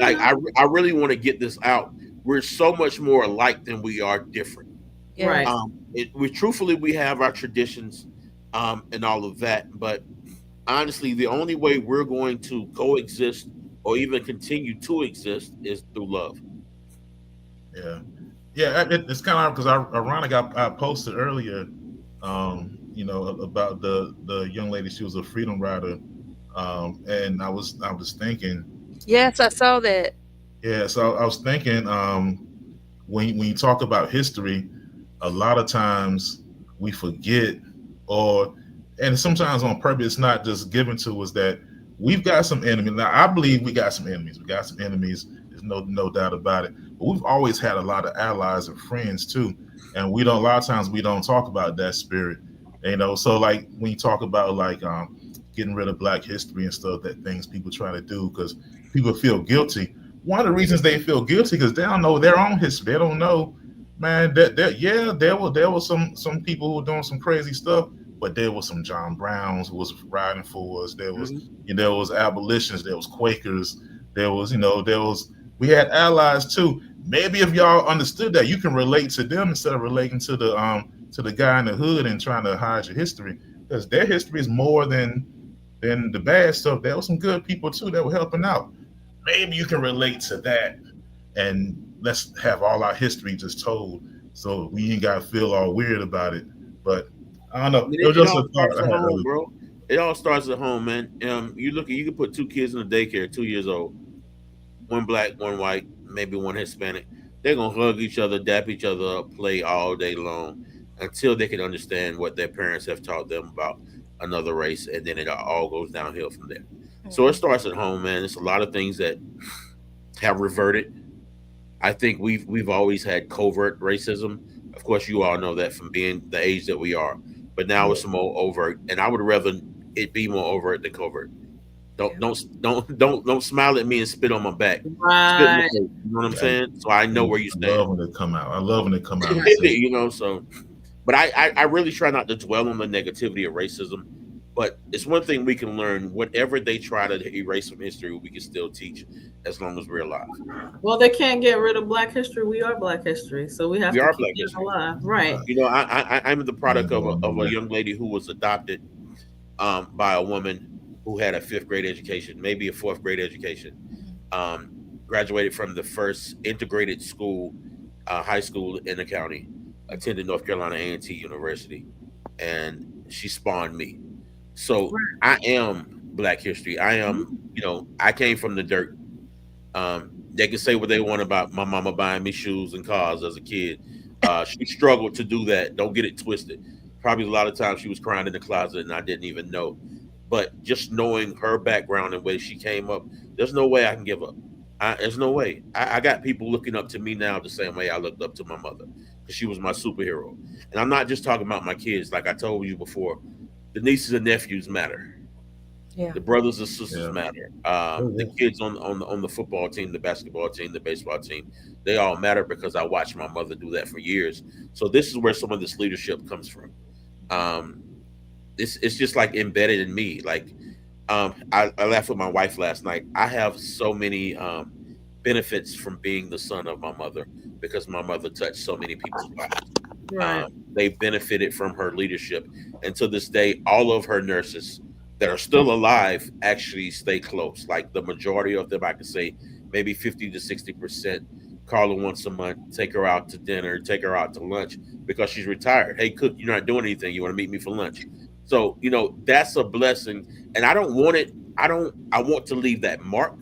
I really want to get this out. We're so much more alike than we are different. Yeah. Right. We have our traditions. And all of that. But honestly, the only way we're going to coexist or even continue to exist is through love. Yeah. It's kind of because ironic. I posted earlier, about the young lady. She was a freedom rider, and I was thinking. Yes, I saw that. Yeah, so I was thinking, when you talk about history, a lot of times we forget. And sometimes on purpose, it's not just given to us that we've got some enemies. Now, I believe we got some enemies. We got some enemies. There's no doubt about it. But we've always had a lot of allies and friends too. And a lot of times we don't talk about that spirit. So like when you talk about getting rid of Black history and stuff, that things people try to do because people feel guilty. One of the reasons they feel guilty because they don't know their own history. They don't know. Man, there were some people who were doing some crazy stuff, but there was some John Browns who was riding for us. There was there was abolitionists, there was Quakers, there was we had allies too. Maybe if y'all understood that, you can relate to them instead of relating to the guy in the hood and trying to hide your history, because their history is more than the bad stuff. There were some good people too that were helping out. Maybe you can relate to that, and let's have all our history just told, so we ain't gotta feel all weird about it. But I don't know. mean, It was it just all a thought starts I at had home, earlier. bro. It all starts at home, man. You can put two kids in the daycare, 2 years old, one black, one white, maybe one Hispanic. They're gonna hug each other, dap each other up, play all day long until they can understand what their parents have taught them about another race, and then it all goes downhill from there. So it starts at home, man. It's a lot of things that have reverted. I think we've always had covert racism. Of course, you all know that from being the age that we are. But now it's more overt, and I would rather it be more overt than covert. Don't smile at me and spit on my back. Spit in my Right. face. You know what I'm Yeah, saying? So I know where you I love stand. when they come out. I love when they come out and say, You know, so but I really try not to dwell on the negativity of racism. But it's one thing we can learn. Whatever they try to erase from history, we can still teach as long as we're alive. Well, they can't get rid of Black history. We are Black history, so we have We to are keep Black it history. alive. Right. You know, I'm the product of going of a nowhere. young lady who was adopted by a woman who had a fifth grade education, maybe a fourth grade education. Um, Graduated from the first integrated school, high school in the county. Attended North Carolina A&T University, and she spawned me. So I am Black history. I am, I came from the dirt. They can say what they want about my mama buying me shoes and cars as a kid. She struggled to do that. Don't get it twisted. Probably a lot of times she was crying in the closet and I didn't even know. But just knowing her background and where she came up, there's no way I can give up. There's no way. I got people looking up to me now the same way I looked up to my mother because she was my superhero. And I'm not just talking about my kids. Like I told you before, the nieces and nephews matter. Yeah. The brothers and sisters Yeah. matter. Oh, The yeah. kids on the football team, the basketball team, the baseball team, they all matter because I watched my mother do that for years. So this is where some of this leadership comes from. Um, it's just like embedded in me. Like I laughed with my wife last night. I have so many benefits from being the son of my mother because my mother touched so many people's lives. Right. They benefited from her leadership, and to this day, all of her nurses that are still alive actually stay close. Like the majority of them, I could say maybe 50 to 60%. Carla once a month, take her out to dinner, take her out to lunch because she's retired. Hey, Cook, you're not doing anything. You want to meet me for lunch? So that's a blessing, and I don't want it. I want to leave that mark,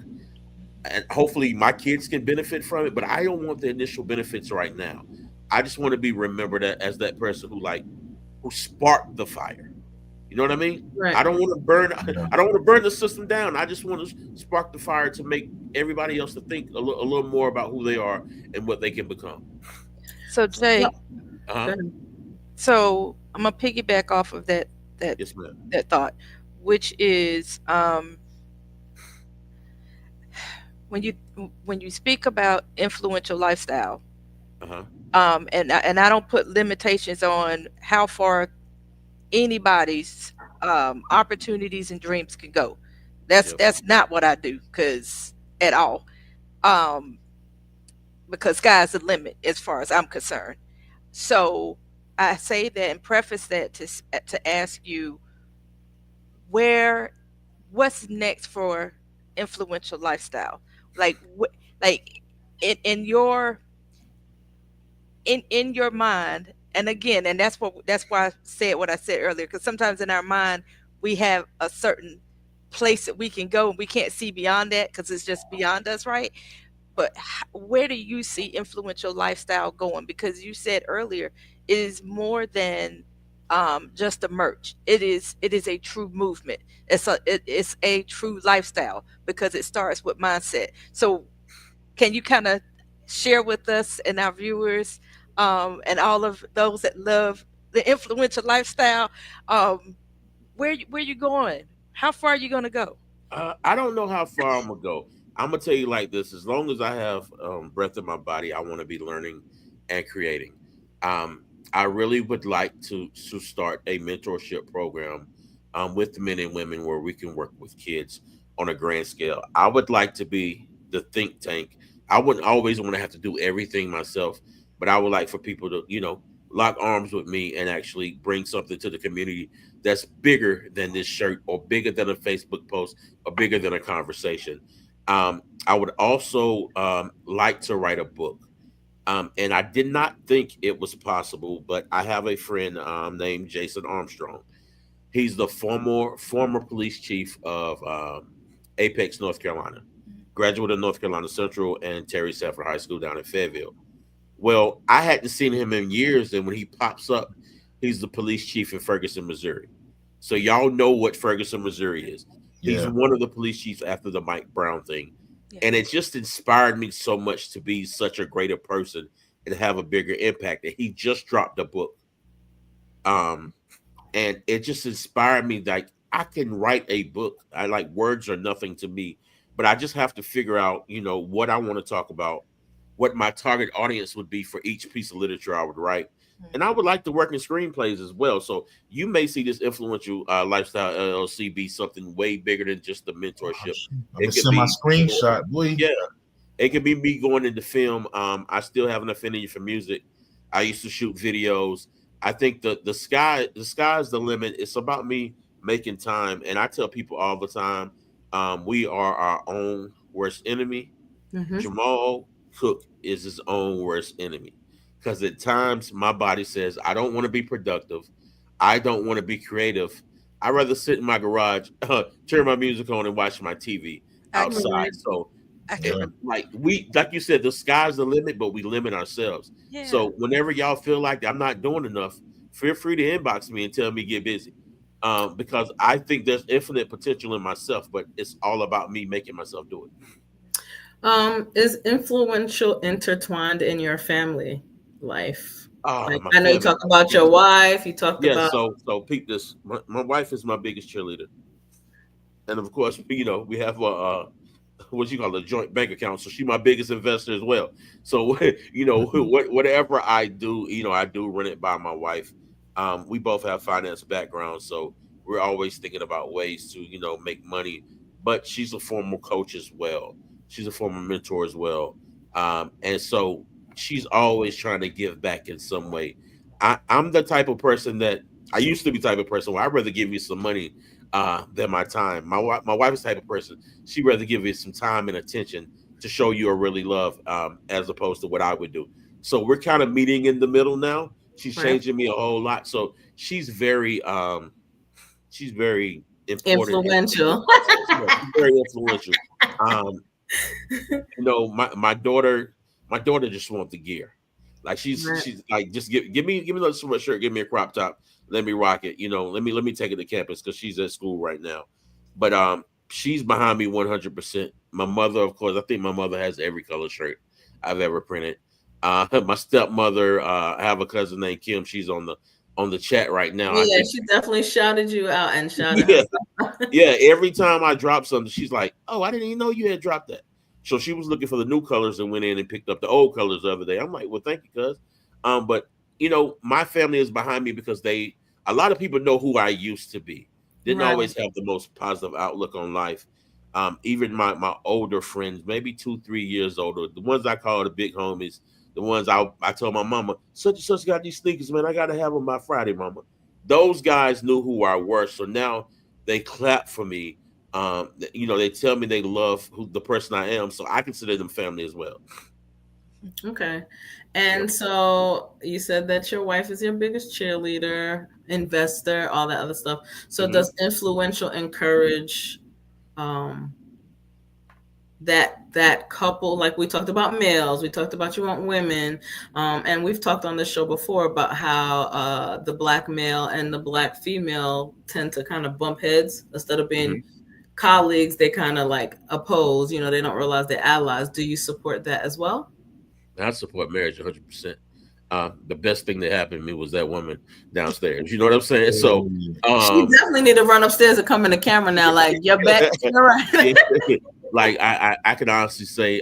and hopefully my kids can benefit from it. But I don't want the initial benefits right now. I just want to be remembered as that person who sparked the fire. You know what I mean? Right. I don't want to burn. I don't want to burn the system down. I just want to spark the fire to make everybody else to think a little more about who they are and what they can become. So Jay, Uh-huh. so I'm gonna piggyback off of that Yes, ma'am. that thought, which is when you speak about influential lifestyle, Uh-huh. and I don't put limitations on how far anybody's opportunities and dreams can go. Yep. That's not what I do, because at all, because sky's the limit as far as I'm concerned. So I say that and preface that to ask you what's next for influential lifestyle, like like in your mind. And again, and that's why I said what I said earlier, because sometimes in our mind we have a certain place that we can go and we can't see beyond that because it's just beyond us, right? But where do you see influential lifestyle going? Because you said earlier it is more than just a merch. It is a true movement. It's a true lifestyle because it starts with mindset. So can you kind of share with us and our viewers, and all of those that love the influential lifestyle, where you going? How far are you going to go? I don't know how far I'm gonna go. I'm gonna tell you like this: as long as I have breath in my body, I want to be learning and creating. I really would like to start a mentorship program with men and women where we can work with kids on a grand scale. I would like to be the think tank. I wouldn't always want to have to do everything myself, but I would like for people to, lock arms with me and actually bring something to the community that's bigger than this shirt or bigger than a Facebook post or bigger than a conversation. I would also like to write a book. And I did not think it was possible, but I have a friend named Jason Armstrong. He's the former police chief of Apex, North Carolina, graduate of North Carolina Central and Terry Sanford High School down in Fayetteville. Well, I hadn't seen him in years, and when he pops up, he's the police chief in Ferguson, Missouri. So y'all know what Ferguson, Missouri is. He's Yeah. one of the police chiefs after the Mike Brown thing. Yeah. And it just inspired me so much to be such a greater person and have a bigger impact. And he just dropped a book. And it just inspired me like I can write a book. I like words are nothing to me, but I just have to figure out, what I want to talk about, what my target audience would be for each piece of literature I would write. And I would like to work in screenplays as well. So you may see this influential lifestyle LLC be something way bigger than just the mentorship. I'm gonna send my screenshot, boy. Yeah, it could be me going into film. I still have an affinity for music. I used to shoot videos. I think the sky is the limit. It's about me making time. And I tell people all the time, we are our own worst enemy. Mhm. Jamal Cook is his own worst enemy. Because at times my body says, I don't want to be productive. I don't want to be creative. I'd rather sit in my garage, turn my music on, and watch my TV outside. So, Yeah. like you said, the sky's the limit, but we limit ourselves. Yeah. So, whenever y'all feel like I'm not doing enough, feel free to inbox me and tell me get busy. Because I think there's infinite potential in myself, but it's all about me making myself do it. Is influential intertwined in your family life? Oh, Like, my I know you family. talk about your wife. You talked Yeah, about so peep this. My wife is my biggest cheerleader, and of course, we have what you call a joint bank account. So she's my biggest investor as well. So whatever I do, I do run it by my wife. We both have finance backgrounds, so we're always thinking about ways to make money. But she's a former coach as well. She's a former mentor as well, and so she's always trying to give back in some way. I'm the type of person that I used to be the type of person where I'd rather give you some money than my time. My wife is the type of person she'd rather give you some time and attention to show you a really love, as opposed to what I would do. So we're kind of meeting in the middle now. She's Right. changing me a whole lot. So she's very important. influential. Yeah, she's very influential. Um, my daughter just wants the gear. Like she's Right. like, just give me another sweatshirt, give me a crop top, let me rock it. Let me take it to campus because she's at school right now. But she's behind me 100%. My mother, of course, I think my mother has every color shirt I've ever printed. My stepmother, I have a cousin named Kim. She's on the chat right now. I Yeah, think she definitely shouted you out and shouted yeah, her. yeah. Every time I drop something, she's like, "Oh, I didn't even know you had dropped that." So she was looking for the new colors and went in and picked up the old colors the other day. I'm like, "Well, thank you, cuz." But my family is behind me because a lot of people know who I used to be. Didn't Right. always have the most positive outlook on life. Even my older friends, maybe 2-3 years older, the ones I call the big homies, the ones I told my mama, such and such got these sneakers, man. I gotta have them by Friday, mama. Those guys knew who I were, so now they clap for me. They tell me they love the person I am, so I consider them family as well. Okay. And so you said that your wife is your biggest cheerleader, investor, all that other stuff. So Mhm. does influential encourage that couple? Like we talked about males, we talked about you want women, and we've talked on this show before about how the black male and the black female tend to kind of bump heads instead of being colleagues. They kind of like oppose. They don't realize they're allies. Do you support that as well? I support marriage 100%. The best thing that happened to me was that woman downstairs. You know what I'm saying? So, She definitely need to run upstairs and come in the camera now. Like you're back. You're right. like I can honestly say,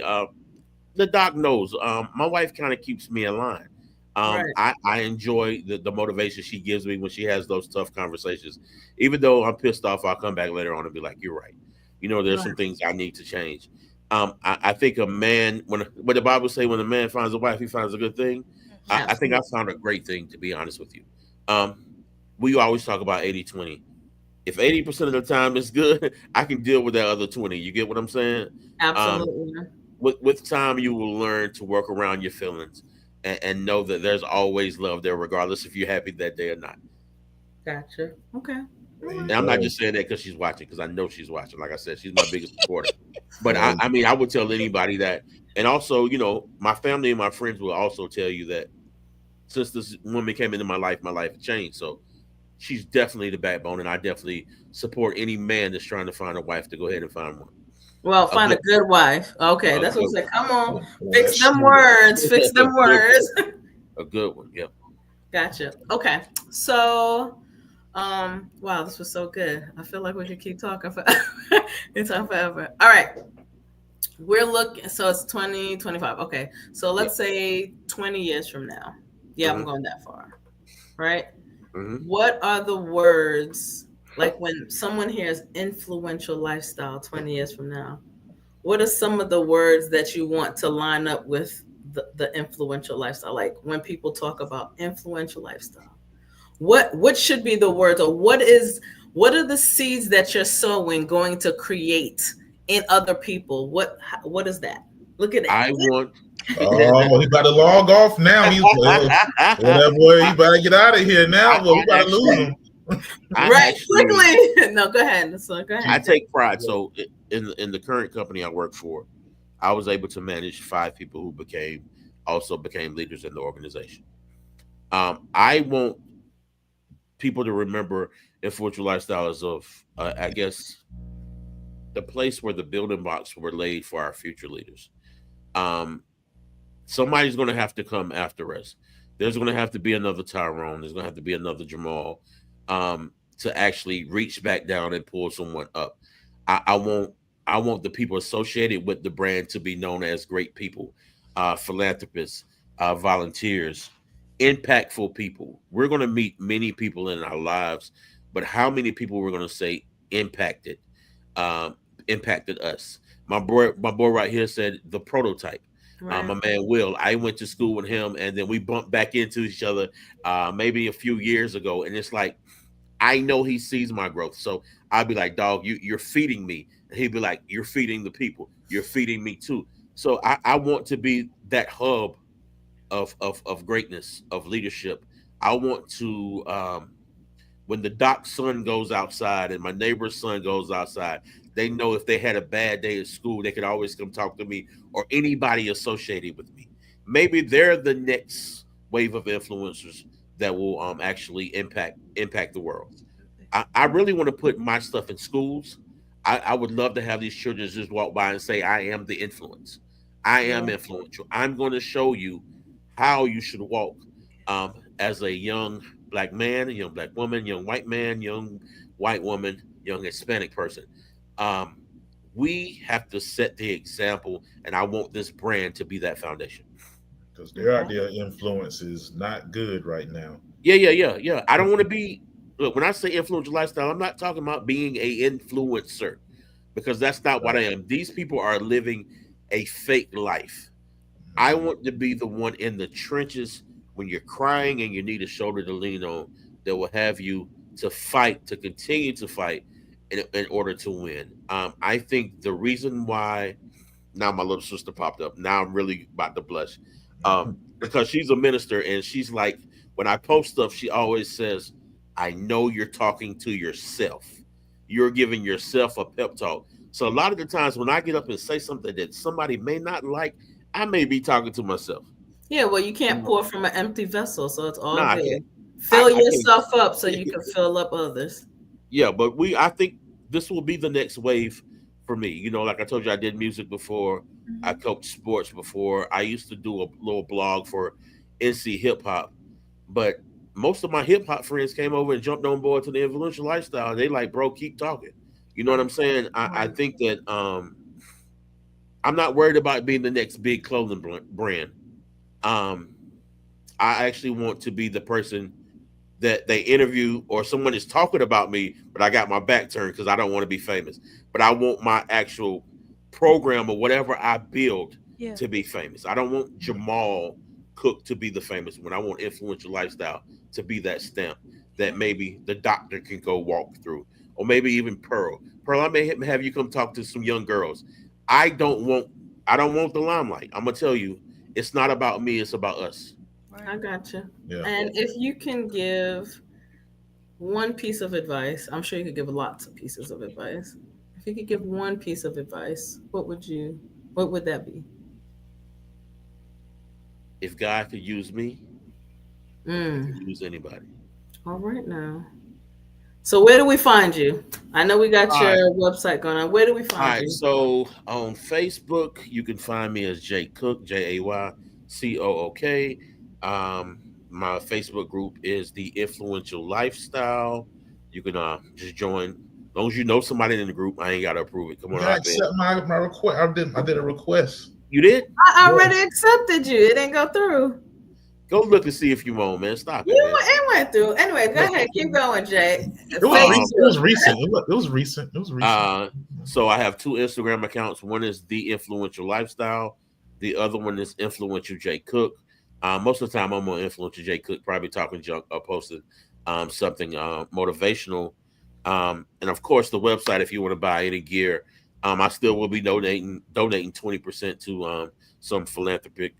the doc knows. My wife kind of keeps me in line. Right. I enjoy the motivation she gives me when she has those tough conversations. Even though I'm pissed off, I'll come back later on and be like, "You're right. There's some things I need to change." I think a man, when the Bible say, when a man finds a wife, he finds a good thing. I think I found a great thing, to be honest with you. We always talk about 80-20. If 80% of the time is good, I can deal with that other 20. You get what I'm saying? Absolutely. With time, you will learn to work around your feelings. and know that there's always love there, regardless if you're happy that day or not. Gotcha. Okay. And I'm not just saying that because she's watching, because I know she's watching. Like I said, she's my biggest supporter. But I mean, I would tell anybody that. And also, you know, my family and my friends will also tell you that since this woman came into my life changed. So she's definitely the backbone, and I definitely support any man that's trying to find a wife to go ahead and find one. Well, find a good wife. Okay, that's what I said. Come on, fix them true. words. Fix them words. A good one, yeah. Gotcha. Okay, so, wow, this was so good. I feel like we could keep talking forever. It's on forever. All right, we're looking. So it's 2025. Okay, so let's say 20 years from now. Yeah, I'm going that far. Right. What are the words? Like when someone hears influential lifestyle 20 years from now, what are some of the words that you want to line up with the influential lifestyle? Like when people talk about influential lifestyle, what should be the words, or what are the seeds that you're sowing going to create in other people? What is that? Look at that. I want. Oh, he about to log off now. That boy, he about to get out of here now. Well, we about to lose him. Right, quickly. No, go ahead. So go ahead. I take pride. So in the current company I work for, I was able to manage 5 people who became leaders in the organization. I want people to remember influential lifestyle as of I guess the place where the building blocks were laid for our future leaders. Somebody's going to have to come after us. There's going to have to be another Tyrone. There's going to have to be another Jamal to actually reach back down and pull someone up. I want the people associated with the brand to be known as great people, philanthropists, volunteers, impactful people. We're going to meet many people in our lives, but how many people we're going to say impacted us? My boy right here said the prototype. Right. My man Will, I went to school with him, and then we bumped back into each other maybe a few years ago, and it's like I know he sees my growth, so I'd be like, "Dog, you're feeding me," and he'd be like, "You're feeding the people. You're feeding me too." So I want to be that hub of greatness, of leadership. I want to when the doc's son goes outside and my neighbor's son goes outside, they know if they had a bad day at school, they could always come talk to me or anybody associated with me. Maybe they're the next wave of influencers that will actually impact the world. I really want to put my stuff in schools. I would love to have these children just walk by and say, I am the influence. I am influential. I'm going to show you how you should walk as a young Black man, a young Black woman, young white man, young white woman, young Hispanic person. We have to set the example, and I want this brand to be that foundation. Because their idea of influence is not good right now. Yeah. I don't want to be. Look, when I say influential lifestyle, I'm not talking about being a influencer, because that's not what I am. These people are living a fake life. I want to be the one in the trenches when you're crying and you need a shoulder to lean on that will have you to fight, to continue to fight in order to win. I think the reason why now my little sister popped up. Now I'm really about to blush because she's a minister, and she's like, when I post stuff, she always says, I know you're talking to yourself. You're giving yourself a pep talk. So a lot of the times when I get up and say something that somebody may not like, I may be talking to myself. Yeah, well, you can't pour from an empty vessel, so it's all good. Fill yourself up so you can fill up others. Yeah, but I think this will be the next wave for me. You know, like I told you, I did music before. I coached sports before. I used to do a little blog for NC Hip Hop, but most of my hip hop friends came over and jumped on board to the influential lifestyle. They like, bro, keep talking. You know what I'm saying? I think that I'm not worried about being the next big clothing brand. I actually want to be the person that they interview, or someone is talking about me, but I got my back turned because I don't want to be famous. But I want my actual program or whatever I build to be famous. I don't want Jamal Cook to be the famous one. I want influential lifestyle to be that stamp that maybe the doctor can go walk through, or maybe even Pearl. I may have you come talk to some young girls. I don't want the limelight. I'm gonna tell you, it's not about me, it's about us. I got you. Yeah. And if you can give one piece of advice, I'm sure you could give lots of pieces of advice. If you could give one piece of advice, what would that be? If God could use me, he could use anybody. All right now. So where do we find you? I know we got your website going on. Where do we All find right, you? so on Facebook, you can find me as Jay Cook, JayCook. My Facebook group is The Influential Lifestyle. You can just join. As long as you know somebody in the group, I ain't got to approve it. Come on, You gotta accept my request. I did a request. You did? I already accepted you. It didn't go through. Go look and see if you want, man. Stop it. It went through. Anyway, go ahead. Keep going, Jay. It was recent. It was recent. So I have 2 Instagram accounts. One is The Influential Lifestyle. The other one is Influential Jay Cook. Most of the time I'm on Influential Jay Cook, probably talking junk or posting something motivational. And of course the website, if you want to buy any gear, I still will be donating 20% to some philanthropic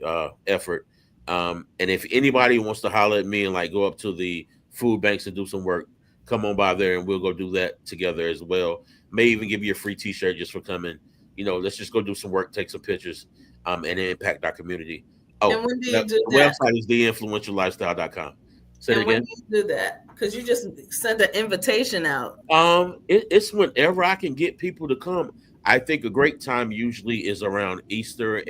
effort. And if anybody wants to holler at me and like go up to the food banks and do some work, come on by there and we'll go do that together as well. May even give you a free t-shirt just for coming. Let's just go do some work, take some pictures, and impact our community. Oh, and when do you do the that? website is theinfluentiallifestyle.com. Say it And when again. do you do that? Because you just sent an invitation out. It's whenever I can get people to come. I think a great time usually is around Easter,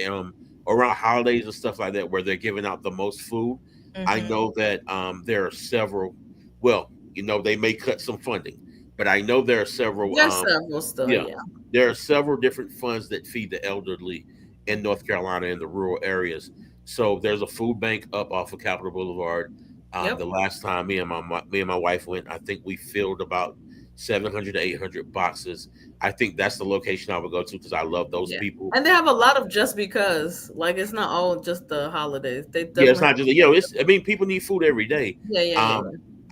around holidays and stuff like that, where they're giving out the most food. I know that there are several. Well, they may cut some funding, but I know there are several. There's several still. Yeah. There are several different funds that feed the elderly in North Carolina in the rural areas. So there's a food bank up off of Capitol Boulevard. The last time me and my wife went, I think we filled about 700 to 800 boxes. I think that's the location I would go to because I love those people. And they have a lot of just because, like, it's not all just the holidays. It's not just people need food every day.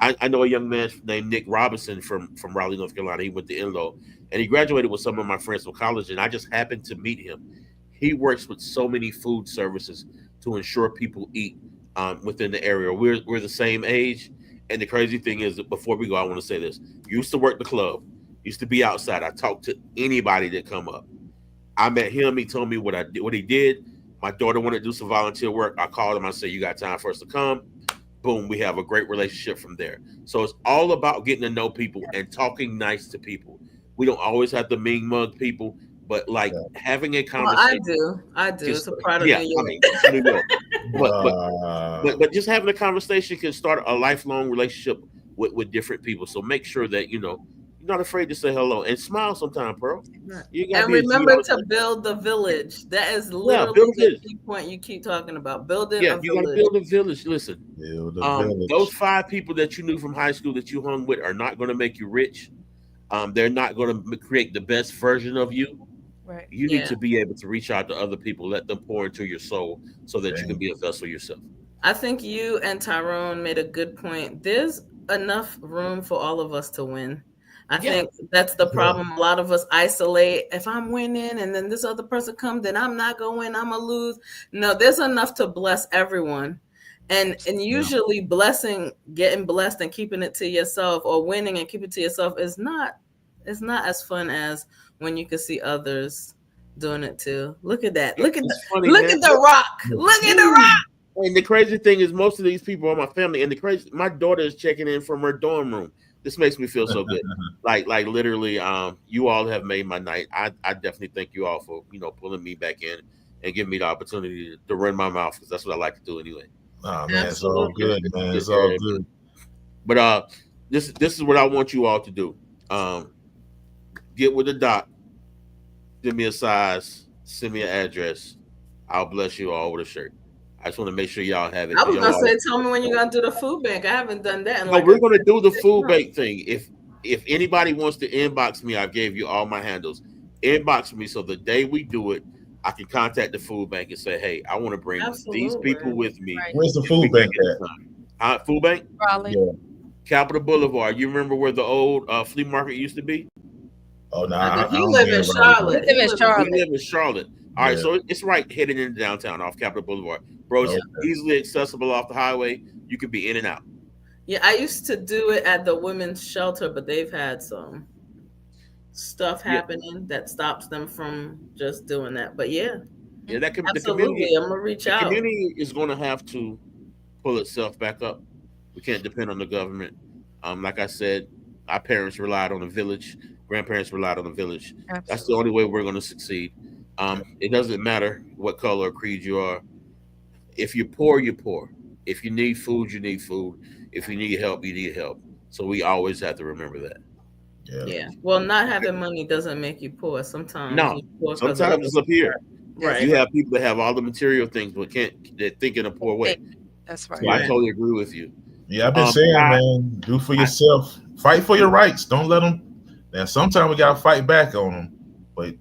I know a young man named Nick Robinson from Raleigh, North Carolina. He went to Enloe and he graduated with some of my friends from college, and I just happened to meet him. He works with so many food services to ensure people eat within the area. We're the same age. And the crazy thing is that before we go, I want to say this. Used to work the club, used to be outside. I talked to anybody that come up. I met him. He told me what he did. My daughter wanted to do some volunteer work. I called him. I said, you got time for us to come? Boom. We have a great relationship from there. So it's all about getting to know people and talking nice to people. We don't always have to mean mug people, but like having a conversation. Well, I do. It's a part of New York. But just having a conversation can start a lifelong relationship with different people. So make sure that you're not afraid to say hello and smile sometime, bro. And remember to build the village. That is literally the key point you keep talking about. Building a village. You gotta build a village. Listen, build a village. Those 5 people that you knew from high school that you hung with are not going to make you rich. They're not going to create the best version of you. Right. You need to be able to reach out to other people, let them pour into your soul so that you can be a vessel yourself. I think you and Tyrone made a good point. There's enough room for all of us to win. I think that's the problem. A lot of us isolate. If I'm winning and then this other person comes, then I'm not going to win. I'm going to lose. No, there's enough to bless everyone. And usually getting blessed and keeping it to yourself, or winning and keeping it to yourself is not as fun as when you can see others doing it too. Look at that. Look at the rock. Look at the rock. And the crazy thing is most of these people are my family. And my daughter is checking in from her dorm room. This makes me feel so good. like literally, you all have made my night. I definitely thank you all for, pulling me back in and giving me the opportunity to run my mouth, because that's what I like to do anyway. Oh man, it's all good, man. It's all good. But this is what I want you all to do. Get with the doc, send me a size, send me an address. I'll bless you all with a shirt. I just want to make sure y'all have it. I was gonna say, tell me when you're gonna do the food bank. I haven't done that. We're gonna do the food bank thing. If anybody wants to inbox me, I gave you all my handles. Inbox me so the day we do it, I can contact the food bank and say, hey, I want to bring these people with me. Right. Where's the food bank at? Food bank? Raleigh. Yeah. Capitol Boulevard. You remember where the old flea market used to be? Oh no, he live in Charlotte. We live in Charlotte. All right, Yeah. so it's right heading into downtown off Capitol Boulevard, bro. It's Okay. easily accessible off the highway. You could be in and out. Yeah, I used to do it at the women's shelter, but they've had some stuff Yeah. happening that stops them from just doing that. But yeah, Yeah, that can the absolutely. community. I'm gonna reach The out. community is going to have to pull itself back up. We can't depend on the government. Like I said, our parents relied on the village. Grandparents relied on the village. That's the Absolutely. only way we're going to succeed. It doesn't matter what color or creed you are. If you're poor, you're poor. If you need food, you need food. If you need help, you need help. So we always have to remember that. Yeah. Yeah. Well, not having money doesn't make you poor. Sometimes No, you're poor 'cause of sometimes it's up here. right. You have people that have all the material things, but they think in a poor way. That's right. So I totally agree with you. Yeah, I've been saying, man, do for yourself. Fight for your rights. Don't let them. Now, sometimes we gotta fight back on them, but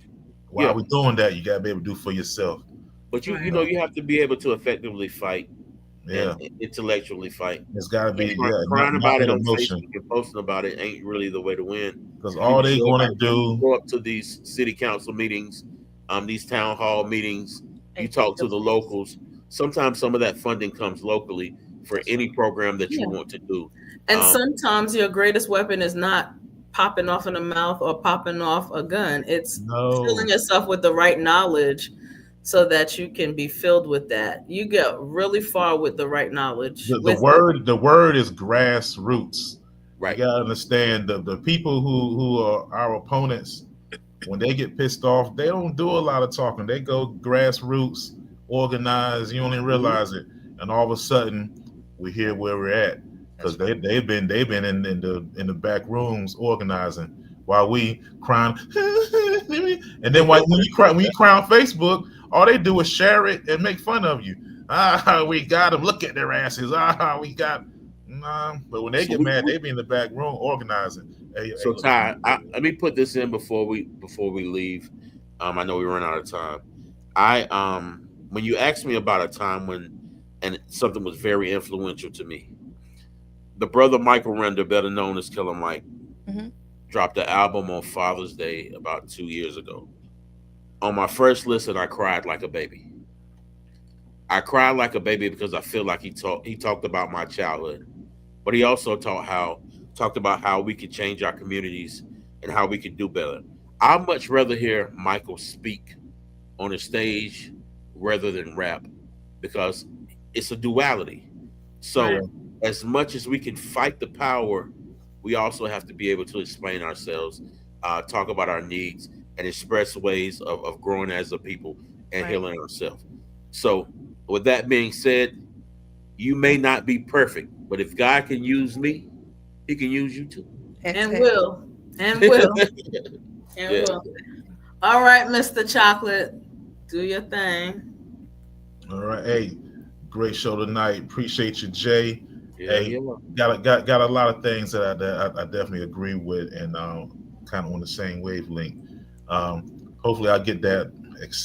while we're doing that, you gotta be able to do for yourself. But you know, you have to be able to effectively fight. Yeah, and intellectually fight. it's gotta be crying about it on emotion. Facebook and posting about it ain't really the way to win. Because all they want to do, go up to these city council meetings, these town hall meetings. You talk to the locals. Sometimes some of that funding comes locally for any program that you want to do. And sometimes your greatest weapon is not popping off in the mouth or popping off a gun. It's filling yourself with the right knowledge so that you can be filled with that. You get really far with the right knowledge. The word is grassroots. Right. You gotta understand the people who are our opponents, when they get pissed off, they don't do a lot of talking. They go grassroots, organize, you only realize it. And all of a sudden we're here where we're at. Because they've been in the back rooms organizing while we crying. And then when you cry on Facebook, all they do is share it and make fun of you. We got them. Look at their asses. We got. But when they get mad, they be in the back room organizing. So Ty, let me put this in before we leave. I know we run out of time. When you asked me about a time when something was very influential to me, the brother Michael Render, better known as Killer Mike, dropped an album on Father's Day about 2 years ago. On my first listen, I cried like a baby. I cried like a baby because I feel like he talked about my childhood, but he also talked about how we could change our communities and how we could do better. I'd much rather hear Michael speak on a stage rather than rap, because it's a duality. So as much as we can fight the power, we also have to be able to explain ourselves, talk about our needs, and express ways of growing as a people and healing ourselves. So with that being said, you may not be perfect, but if God can use me, he can use you too. And will. Will. All right, Mr. Chocolate, do your thing. All right. Hey, great show tonight. Appreciate you, Jay. Got a lot of things that I definitely agree with, and kind of on the same wavelength. Hopefully I'll get that.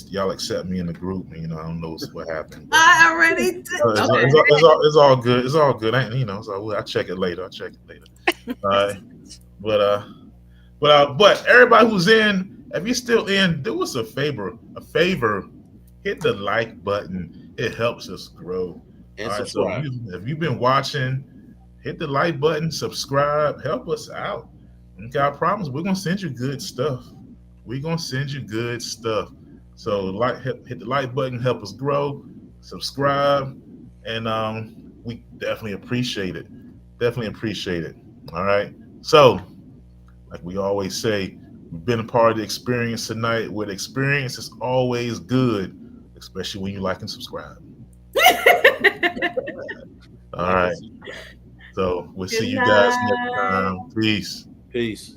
Y'all accept me in the group. I don't know what happened. I already did. It's all good. It's all good. I'll check it later. All right. But everybody who's in, if you're still in, do us a favor. Hit the like button. It helps us grow. And all right, subscribe. So if you've been watching, hit the like button, subscribe, help us out. Okay, I promise we're gonna send you good stuff. So hit the like button, help us grow, subscribe, and we definitely appreciate it. All right. So, like we always say, we've been a part of the experience tonight. Where the experience is always good, especially when you like and subscribe. All right. So we'll see you guys next time. Peace.